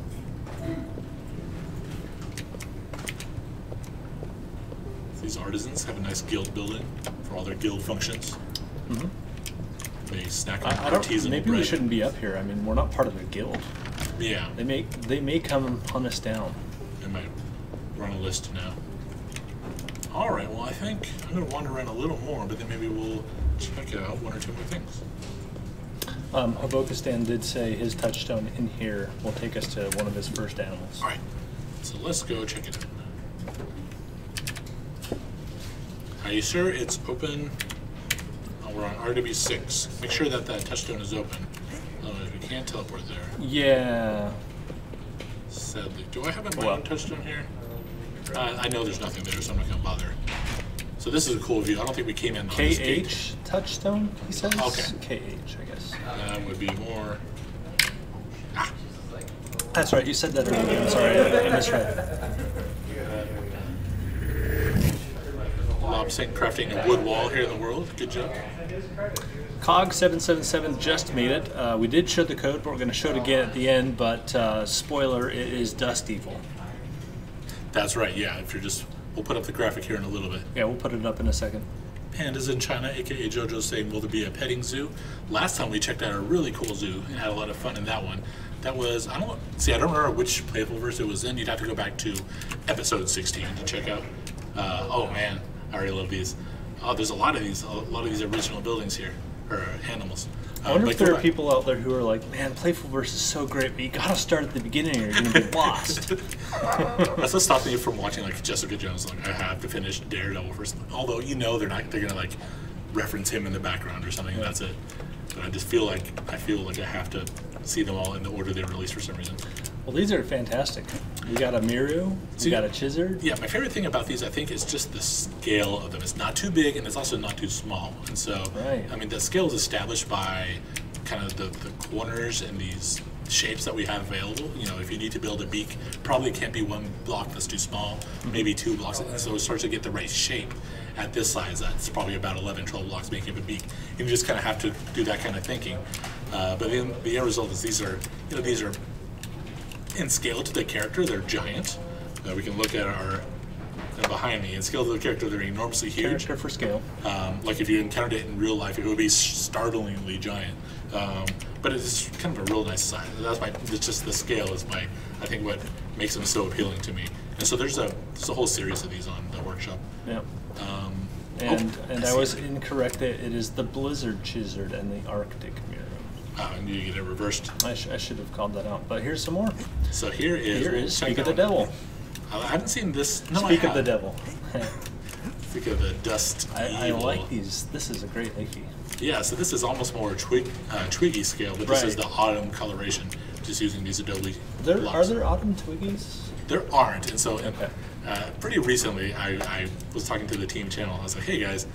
These artisans have a nice guild building for all their guild functions.
Mm-hmm.
They snack on
I don't.
artisanal
Maybe
bread.
we shouldn't be up here. I mean, we're not part of the guild.
Yeah.
They may come and hunt us down.
I might run a list now. All right. Well, I think I'm going to wander around a little more, but then maybe we'll check out one or two more things.
Avokistan did say his touchstone in here will take us to one of his first animals.
All right. So let's go check it out. Are you sure it's open? Oh, we're on RW6. Make sure that that touchstone is open. Otherwise, we can't teleport there.
Yeah.
Sadly. Do I have my own touchstone here? I know there's nothing there, so I'm not going to bother. So this is a cool view. I don't think we came in on this gate.
KH touchstone, he says?
Okay.
KH, I guess.
That would be more...
That's right, you said that earlier. I'm sorry, I misread.
Lobsang crafting a wood wall here in the world. Good job.
Cog777 just made it. We did show the code, but we're going to show it again at the end, but spoiler, it is Dust Evil.
That's right, yeah. If you're just... We'll put up the graphic here in a little bit.
Yeah, we'll put it up in a second.
Pandas in China, aka JoJo's saying, will there be a petting zoo? Last time we checked out a really cool zoo and had a lot of fun in that one. That was, I don't remember which Playfulverse it was in. You'd have to go back to episode 16 to check out. Oh man, I already love these. Oh, there's a lot of these original buildings here, or animals.
I wonder if there are people out there who are like, man, Playfulverse is so great, but you gotta start at the beginning or you're gonna be lost.
That's what stopped me from watching like Jessica Jones. Like, I have to finish Daredevil first. Although they're gonna like reference him in the background or something, and that's it. But I just feel like I have to see them all in the order they were released for some reason.
Well, these are fantastic. We got a Miru, we got a Chizard.
Yeah, my favorite thing about these, I think, is just the scale of them. It's not too big, and it's also not too small. And so,
right.
I mean, the scale is established by kind of the corners and these shapes that we have available. You know, if you need to build a beak, probably can't be one block that's too small, maybe 2 blocks. And so it starts to get the right shape at this size. That's probably about 11, 12 blocks making a beak. And you just kind of have to do that kind of thinking. But then the end result is these are in scale to the character, they're giant. We can look at our behind me. In scale to the character, they're enormously huge.
Character for scale.
Like if you encountered it in real life, it would be startlingly giant. But it's kind of a real nice size. It's just the scale is I think what makes them so appealing to me. And so there's a whole series of these on the workshop.
Yeah. And I was incorrect. It is the Blizzard Chizard and the Arctic Miru.
And you get it reversed.
I should have called that out. But here's some more.
So here is
Speak of the Devil.
I haven't seen this. No,
Speak of the Devil.
Speak of the Dust
I
Evil.
like these. This is a great leafy.
Yeah, so this is almost more twiggy scale, but this is the autumn coloration, just using these Adobe blocks.
Are there autumn twiggies?
There aren't, and so
Okay.
Pretty recently I was talking to the team channel. I was like, hey guys,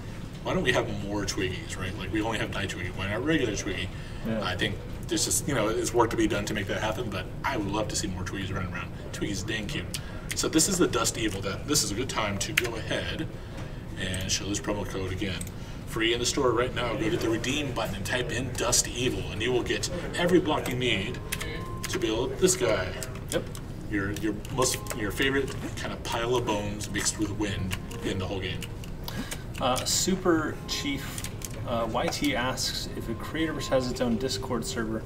why don't we have more twiggies, right? Like we only have night twiggy, why not regular twiggy?
Yeah.
I think there's just, it's work to be done to make that happen, but I would love to see more twiggies running around. Twiggy's dang cute. So this is the Dust Evil. This is a good time to go ahead and show this promo code again. Free in the store right now. Go to the redeem button and type in Dust Evil, and you will get every block you need to build this guy.
Yep.
Your favorite kind of pile of bones mixed with wind in the whole game.
Super Chief YT asks if a Creativerse has its own Discord server.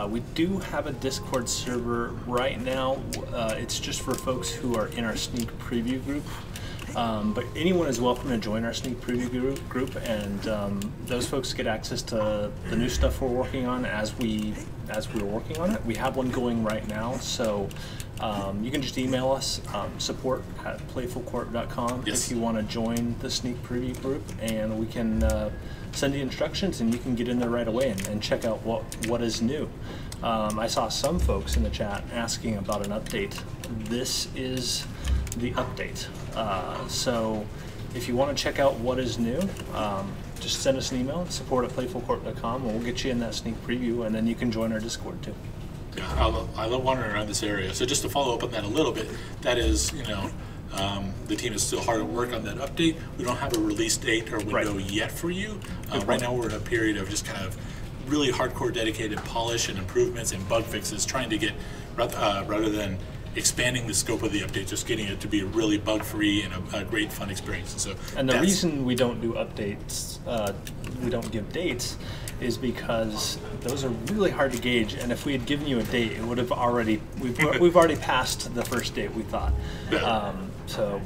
We do have a Discord server right now. It's just for folks who are in our sneak preview group. But anyone is welcome to join our sneak preview group, and those folks get access to the new stuff we're working on as we as we were working on it. We have one going right now, so you can just email us, support@playfulcorp.com
Yes.
if you want to join the sneak preview group, and we can send you instructions, and you can get in there right away and check out what is new. I saw some folks in the chat asking about an update. This is the update. So if you want to check out what is new, just send us an email, support@playfulcorp.com, and we'll get you in that sneak preview, and then you can join our Discord too.
Yeah, I love wandering around this area. So just to follow up on that a little bit, that is, the team is still hard at work on that update. We don't have a release date or window yet for you. Right now we're in a period of just kind of really hardcore dedicated polish and improvements and bug fixes, trying to get, rather than expanding the scope of the update, just getting it to be really bug-free and a great fun experience.
And the reason we don't do updates, we don't give dates, is because those are really hard to gauge. And if we had given you a date, it would have already we've already passed the first date we thought.
Yeah.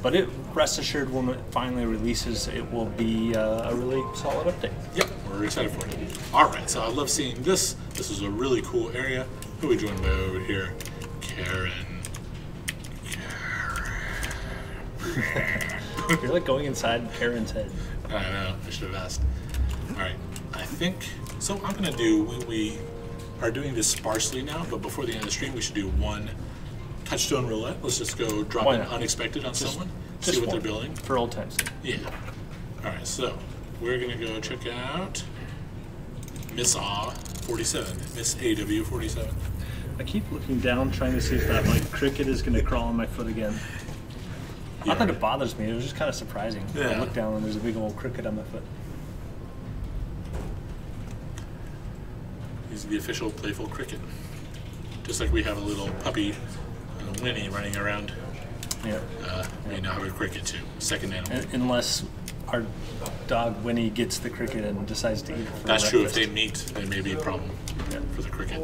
But rest assured, when it finally releases, it will be a really solid update.
Yep, we're excited for it. All right, so I love seeing this. This is a really cool area. Who are we joined by over here? Karen.
You're like going inside Karen's head.
I know, I should have asked. All right, I think, so I'm gonna do, we are doing this sparsely now, but before the end of the stream, we should do one touchstone roulette. Let's just go drop in unexpected on someone, see what they're building.
For old times.
Yeah. All right, so we're gonna go check out Miss A47, Miss AW47.
I keep looking down, trying to see if that cricket is gonna crawl on my foot again. Not that it bothers me, it was just kind of surprising.
Yeah.
I look down and there's a big old cricket on my foot.
He's the official Playful cricket. Just like we have a little puppy, Winnie, running around.
Yeah.
We now have a cricket too, second animal.
Unless our dog Winnie gets the cricket and decides to eat it for
That's
breakfast.
true, if they meet, there may be a problem for the cricket.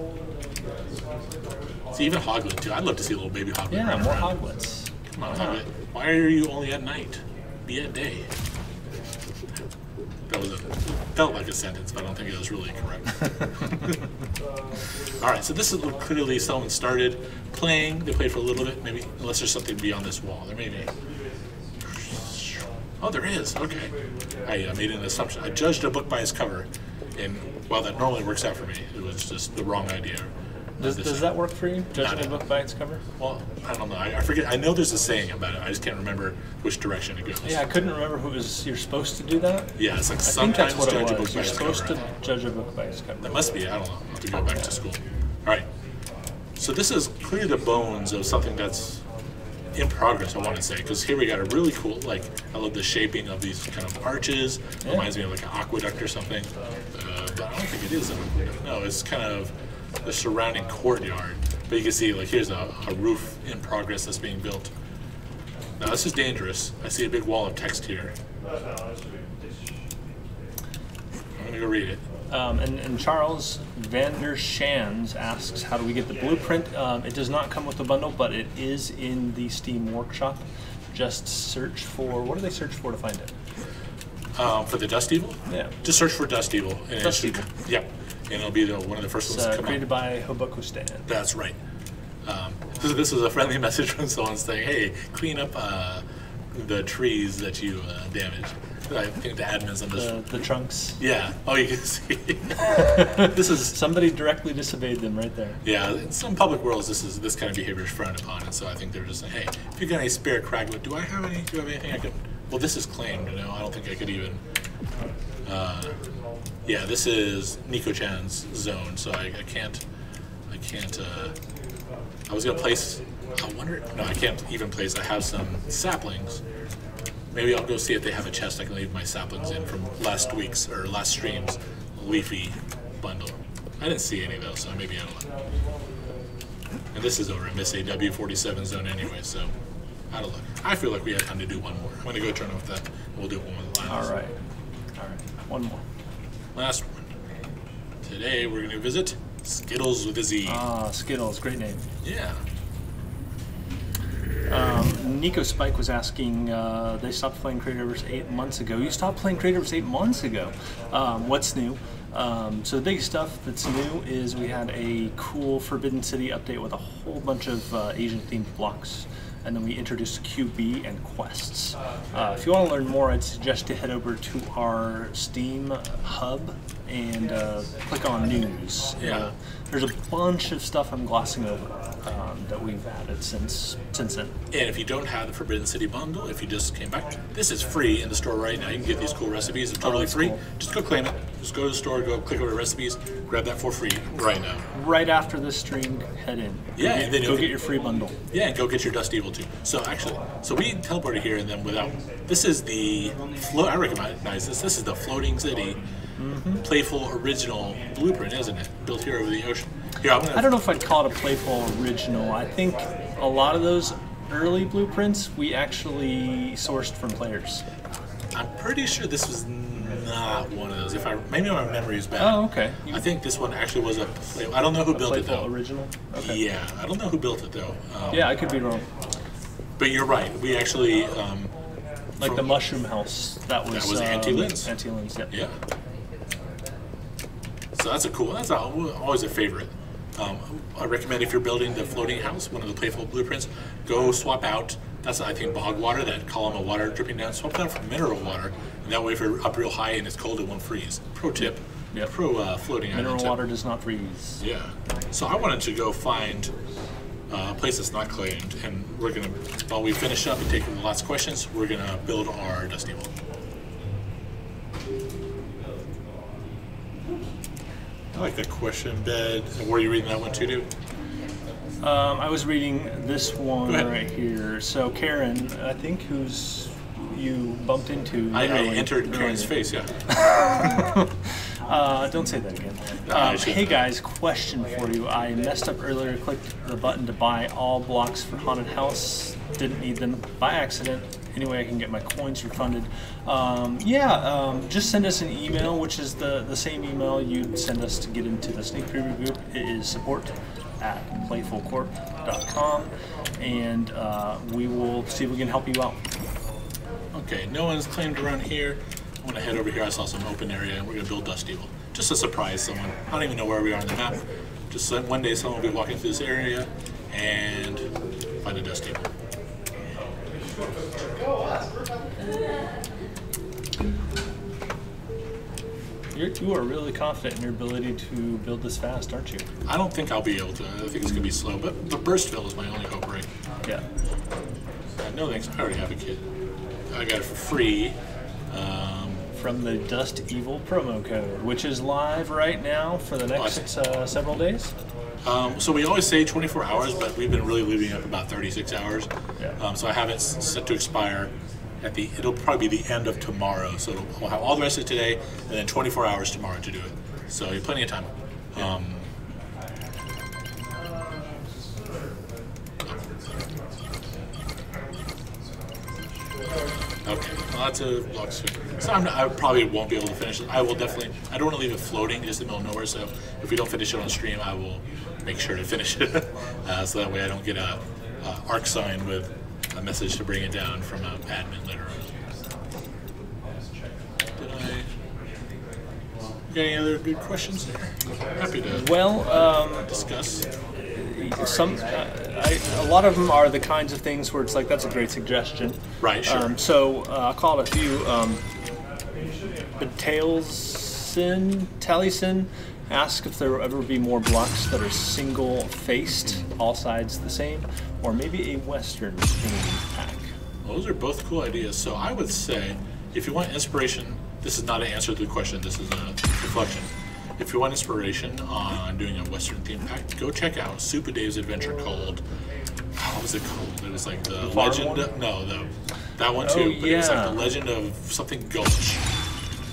See, even Hoglet too. I'd love to see a little baby Hoglet.
Yeah,
running
more
around.
Hoglets.
Come on, Hoglet. Why are you only at night? Be at day. That felt like a sentence, but I don't think it was really correct. All right, so this is clearly someone started playing. They played for a little bit, maybe, unless there's something beyond this wall. There may be. Oh, there is. Okay. I made an assumption. I judged a book by its cover, and while that normally works out for me, it was just the wrong idea.
Does that work for you, judging a book by its cover?
Well, I don't know. I forget. I know there's a saying about it. I just can't remember which direction it goes.
Yeah, I couldn't remember who it was. You're supposed to do that?
Yeah, it's like
I think
sometimes
that's what
judge
it
a book
was.
by
You're
its
supposed
cover.
to judge a book by its cover.
That must be. I don't know. I'll have to go back to school. All right. So this is clearly the bones of something that's in progress, I want to say, because here we got a really cool, I love the shaping of these kind of arches.
Yeah.
Reminds me of like an aqueduct or something. But I don't think it is an aqueduct. No, it's kind of the surrounding courtyard. But you can see, here's a roof in progress that's being built. Now this is dangerous. I see a big wall of text here. I'm gonna go read it.
And Charles Vander Shans asks, how do we get the blueprint? It does not come with the bundle, but it is in the Steam Workshop. Just search for, what do they search for to find it?
For the Dust Evil?
Yeah.
Just search for Dust Evil. And
Dust Evil.
Yep. And it'll be one of the first ones to come
created
out.
by Hoboku Stan.
That's right. This is a friendly message from someone saying, hey, clean up the trees that you damaged. I think the admins on this.
The trunks.
Yeah. Oh, you can see. This is
somebody directly disobeyed them right there.
Yeah. In some public worlds, this kind of behavior is frowned upon, and so I think they're just saying, hey, if you got any spare cragwood, do I have any? Do you have anything I could? Well, this is claimed. I don't think I could even. Yeah, this is Nico-chan's zone, so I can't. I was gonna place. I wonder. No, I can't even place. I have some saplings. Maybe I'll go see if they have a chest I can leave my saplings in from last stream's leafy bundle. I didn't see any of those, so maybe I don't know. And this is over at Miss AW47 zone anyway, so I don't know. I feel like we have time to do one more. I'm gonna go turn off that. We'll do one with the lines.
All right. One more.
Last one. Today we're gonna visit Skittles with a Z.
Ah, Skittles, great name.
Yeah.
Nico Spike was asking, they stopped playing Creativerse 8 months ago. You stopped playing Creativerse 8 months ago. What's new? So the big stuff that's new is we had a cool Forbidden City update with a whole bunch of Asian-themed blocks, and then we introduced QB and quests. If you want to learn more, I'd suggest to head over to our Steam hub and click on News.
Yeah.
There's a bunch of stuff I'm glossing over that we've added since then.
And if you don't have the Forbidden City bundle, if you just came back, this is free in the store right now. You can get these cool recipes. They're totally free.
Cool.
Just go claim it. Just go to the store, go click over to recipes, grab that for free right now.
Right after this stream, head in.
Yeah, and then
go get your free bundle.
Yeah, and go get your Dust Evil too. So actually, we teleported here and then without. This is the float. I recognize this. This is the Floating City Playful original blueprint, isn't it? Built here over the ocean. Here,
I don't know if I'd call it a Playful original. I think a lot of those early blueprints we actually sourced from players.
I'm pretty sure this was not one of those. Maybe my memory is bad.
Oh, okay.
I think this one actually was a Playful. I don't know who built it though.
Original. Okay.
Yeah, I don't know who built it though.
Yeah, I could be wrong.
But you're right. We actually
like the mushroom house. That was
Auntie Lynn's.
Auntie Lynn's. Yep.
Yeah. So that's always a favorite. I recommend if you're building the floating house, one of the Playful blueprints, go swap out. That's I think bog water, that column of water dripping down. Swap that for mineral water, and that way if you're up real high and it's cold, it won't freeze. Pro tip.
Yep.
Pro floating
Mineral
island
water
tip.
does not freeze.
Yeah. So I wanted to go find a place that's not claimed, and we're gonna, while we finish up and take the last questions, we're gonna build our Dust Evil. I like the question bed. Were you reading that one too, dude?
I was reading this one
ahead.
right here. So Karen, I think who's you bumped into.
I
literally
entered
earlier.
Karen's face, yeah.
Don't say that again.
No, I shouldn't.
Hey guys, question for you. I messed up earlier, clicked the button to buy all blocks for Haunted House. Didn't need them by accident. Anyway, I can get my coins refunded. Just send us an email, which is the same email you'd send us to get into the sneak preview group. It is support@playfulcorp.com, and we will see if we can help you out.
Okay, no one's claimed around here. I'm gonna head over here. I saw some open area, and we're gonna build Dust Evil. Just to surprise someone. I don't even know where we are on the map. Just so one day someone will be walking through this area and find a Dust Evil.
You are really confident in your ability to build this fast, aren't you?
I don't think I'll be able to. I think it's gonna be slow, but Burstfill is my only hope, right?
Yeah.
No thanks. I already have a kit. I got it for free.
From the Dust Evil promo code, which is live right now for the next several days.
So we always say 24 hours, but we've been really leaving up about 36 hours.
Yeah.
So I have it set to expire it'll probably be the end of tomorrow. So we'll have all the rest of today and then 24 hours tomorrow to do it. So you have plenty of time. Okay, lots of blocks here. So I probably won't be able to finish it. I will definitely, I don't want to leave it floating just in the middle of nowhere, so if we don't finish it on stream, I will make sure to finish it. So that way I don't get a arc sign with a message to bring it down from an admin later on. Got any other good questions there? Happy to discuss.
A lot of them are the kinds of things where it's like, that's a great suggestion.
Right, sure.
I'll call it a few. But Taliesin asks if there will ever be more blocks that are single-faced, all sides the same, or maybe a Western themed pack.
Those are both cool ideas. So I would say, if you want inspiration, this is not an answer to the question, this is a reflection. If you want inspiration on doing a Western theme pack, go check out Super Dave's adventure called, what was it called? It was like the Legend, that one too, but it was like the Legend of something Gulch.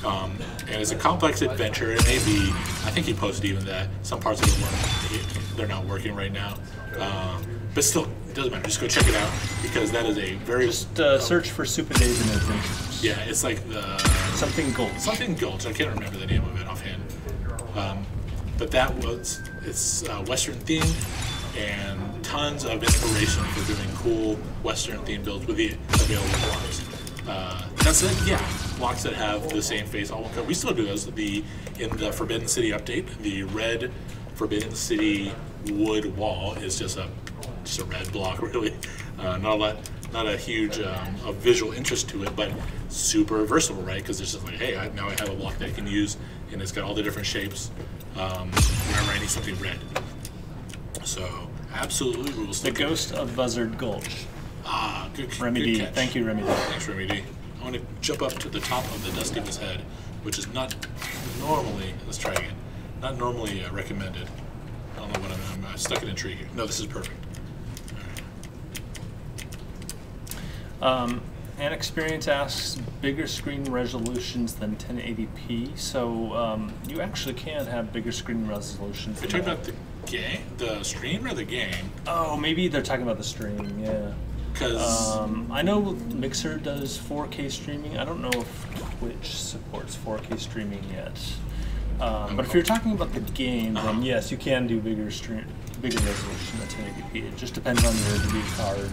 And it's a complex adventure. It may be, I think he posted even that some parts of it they're not working right now. But still, it doesn't matter. Just go check it out because that is a very...
Just search for Super Dave's Adventures.
Yeah, it's like the...
Something Gulch.
Something Gulch. I can't remember the name of it offhand. But it's Western themed and tons of inspiration for doing cool Western themed builds with the available blocks. That's it. Yeah. blocks that have the same face all one color. We still do those. In the Forbidden City update, the red Forbidden City wood wall is just a red block, really. Not a huge a visual interest to it, but super versatile, right? Because it's just like, hey, now I have a block that I can use, and it's got all the different shapes whenever I need something red. So absolutely, we will stick.
The Ghost of Buzzard Gulch.
Ah, good
Remy
good
D.
catch.
Thank you, Remy D.
Thanks, Remy D. I want to jump up to the top of the Dust Devil's head, which is not normally. Let's try again. Not normally recommended. I don't know what I'm stuck in a tree here. No, this is perfect.
An Experience asks bigger screen resolutions than 1080p. So you actually can have bigger screen resolutions.
Are you talking about the game, the stream, or the game?
Oh, maybe they're talking about the stream. Yeah.
Because
I know Mixer does 4K streaming. I don't know if Twitch supports 4K streaming yet. But if you're talking about the game, then yes, you can do bigger resolution than 1080p. It just depends on your video card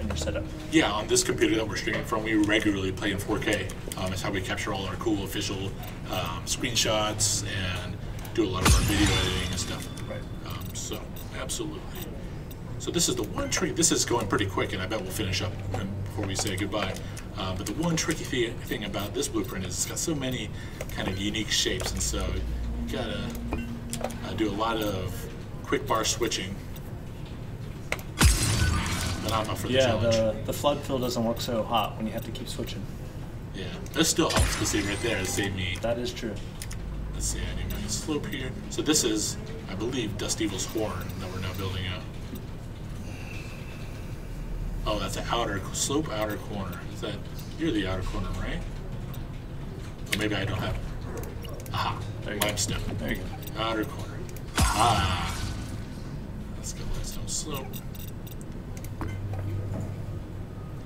and your setup.
yeah, on this computer that we're streaming from, we regularly play in 4K. It's how we capture all our cool official screenshots and do a lot of our video editing and stuff.
Right.
So absolutely. So this is the one trick. This is going pretty quick, and I bet we'll finish up before we say goodbye. But the one tricky thing about this blueprint is it's got so many kind of unique shapes, and so you gotta do a lot of quick bar switching. But I'm up for the challenge.
Yeah, the flood fill doesn't work so hot when you have to keep switching.
Yeah, this still helps to see right there. It saved me.
That is true.
Let's see, I need my slope here. So this is, I believe, Dust Evil's horn that we're now building out. Oh, that's an slope outer corner. Is that, you're the outer corner, right? Or maybe I don't have, aha, limestone.
There you go.
Outer corner. Aha. Let's go limestone slope.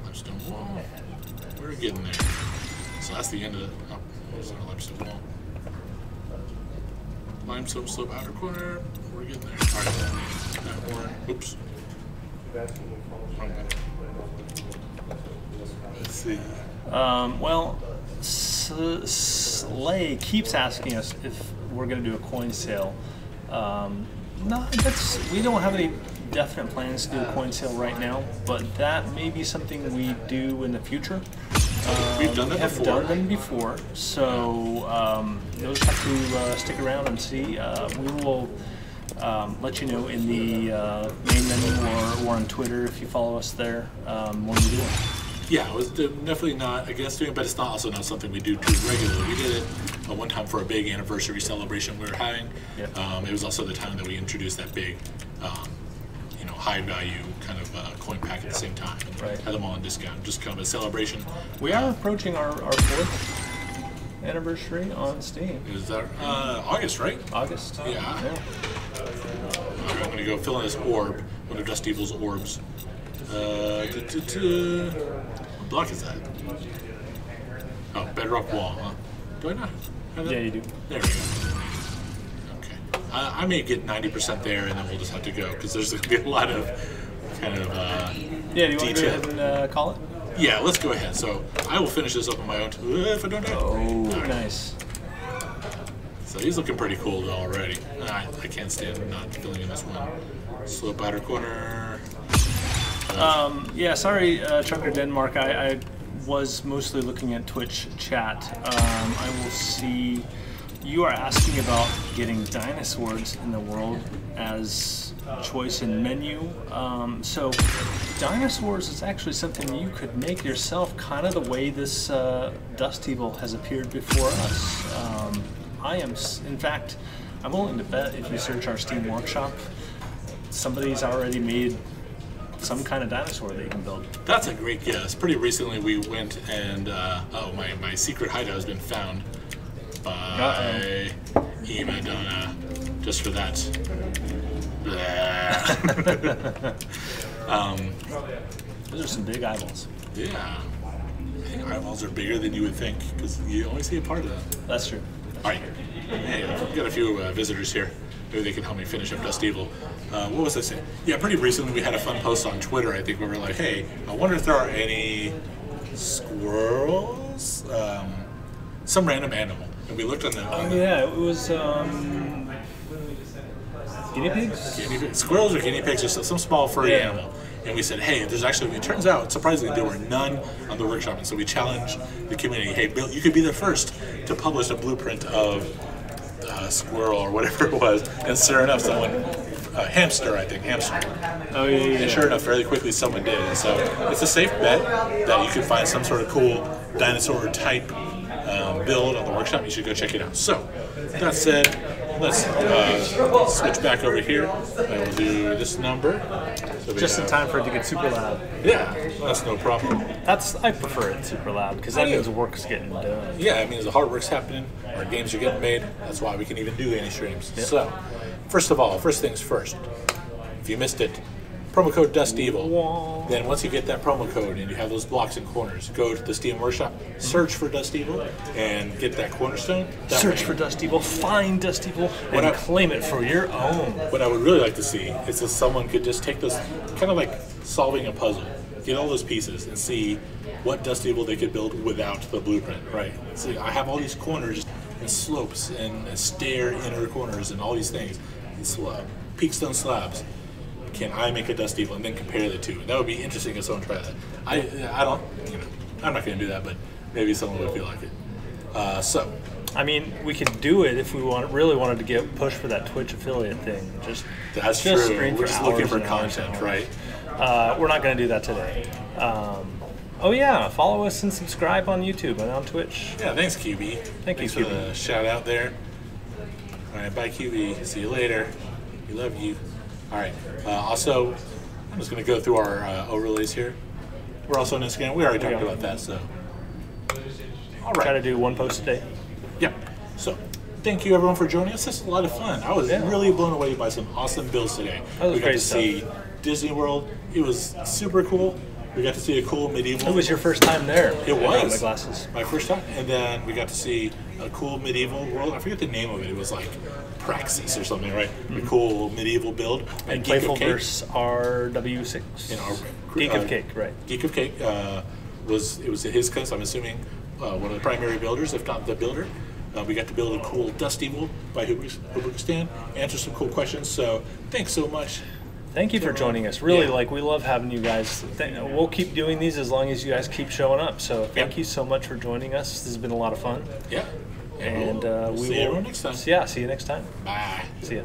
Limestone wall. We're getting there. So that's the end of the, oh, there's our limestone wall. Limestone slope outer corner. We're getting there. All right. That horn. Oops. Let's see.
Well, Slay keeps asking us if we're going to do a coin sale. No, we don't have any definite plans to do a coin sale right now, but that may be something we do in the future.
We've done that before.
We have done them before, so you'll just have to stick around and see. We will let you know in the main menu or on Twitter if you follow us there when we do it.
Yeah, I was definitely not against doing it, but it's also not something we do too regularly. We did it one time for a big anniversary celebration we were having.
Yep.
It was also the time that we introduced that big, high value kind of coin pack at the same time. And
Right.
had them all on discount, just kind of a celebration.
We are approaching our 4th anniversary on Steam.
Is that August, right?
August.
Yeah. I'm going to go fill in this orb, one of Dust Evil's orbs. What block is that? Oh, bedrock wall, huh? Do I not have that?
Yeah, you do.
There we go. Okay. I may get 90% there, and then we'll just have to go, because there's going to be a lot of kind of
Yeah, do you want to
detail.
go ahead and call it?
Yeah, let's go ahead. So I will finish this up on my own if I don't die.
Oh,
Alright.
nice.
So he's looking pretty cool already. I can't stand not filling in this one. Slope outer corner.
Yeah, sorry, Chunker Denmark. I was mostly looking at Twitch chat. I will see. You are asking about getting dinosaurs in the world as choice in menu. So dinosaurs is actually something you could make yourself, kind of the way this Dust Evil has appeared before us. In fact, I'm willing to bet if you search our Steam Workshop, somebody's already made some kind of dinosaur that you can build.
That's a great guess. Pretty recently we went and, my secret hideout has been found by Madonna, just for that.
Those are some big eyeballs.
Yeah. I think eyeballs are bigger than you would think, because you only see a part of them.
That's true.
All right. Hey, we've got a few visitors here. Maybe they can help me finish up Dust Evil. What was I saying? Yeah, pretty recently we had a fun post on Twitter, I think, where we were like, hey, I wonder if there are any squirrels some random animal, and we looked on the
Yeah, it was guinea pigs.
Squirrels or guinea pigs or some small furry animal. And we said, hey, there's actually, it turns out, surprisingly, there were none on the workshop. And so we challenged the community, hey, Bill, you could be the first to publish a blueprint of a squirrel or whatever it was. And sure enough, someone, hamster.
Oh, yeah.
And sure enough, fairly quickly, someone did. And so it's a safe bet that you can find some sort of cool dinosaur type build on the workshop. You should go check it out. So, that said, let's switch back over here. I will do this number. So
Just in time for it to get super loud.
Yeah, that's no problem.
I prefer it super loud because that means work's getting done.
Yeah, it means the hard work's happening. Our games are getting made. That's why we can even do any streams.
Yep.
So, first of all, first things first. If you missed it, promo code DustEvil. Then once you get that promo code and you have those blocks and corners, go to the Steam Workshop, search for Dust Evil, and get that cornerstone.
Search for Dust Evil, find Dust Evil, and claim it for your own.
What I would really like to see is if someone could just take those, kind of like solving a puzzle, get all those pieces and see what Dust Evil they could build without the blueprint, right? See, I have all these corners and slopes and stair inner corners and all these things. These peakstone slabs. Can I make a Dust Evil and then compare the two? That would be interesting if someone tried that. I don't, I'm not going to do that, but maybe someone would feel like it. So,
I mean, we could do it if we really wanted to get pushed for that Twitch affiliate thing.
That's
just
true.
stream
We're
for
just
hours
looking for
and hours
content,
and
right?
We're not going to do that today. Oh yeah, follow us and subscribe on YouTube and on Twitch.
Yeah, thanks QB. Thanks for the shout out there. All right, bye QB. See you later. We love you. All right. Also, I'm just going to go through our overlays here. We're also on Instagram. We already talked about that, so. All right.
Try to do one post a day.
Yeah. So, thank you everyone for joining us. This is a lot of fun. I was really blown away by some awesome builds today.
We got to
see Disney World. It was super cool. We got to see a cool medieval.
It was your first time there.
It was.
My glasses.
My first time. And then we got to see a cool medieval world. I forget the name of it. It was like Praxis or something, right? A cool medieval build.
And Playfulverse RW6. Geek of Cake, right?
Geek of Cake was his cause. I'm assuming one of the primary builders, if not the builder. We got to build a cool Dust Evil by Hubristan, answer some cool questions. So thanks so much.
Thank you for joining us. Really, we love having you guys. We'll keep doing these as long as you guys keep showing up. So thank you so much for joining us. This has been a lot of fun.
Yeah.
And we
see everyone next time.
Yeah, see you next time.
Bye.
See ya.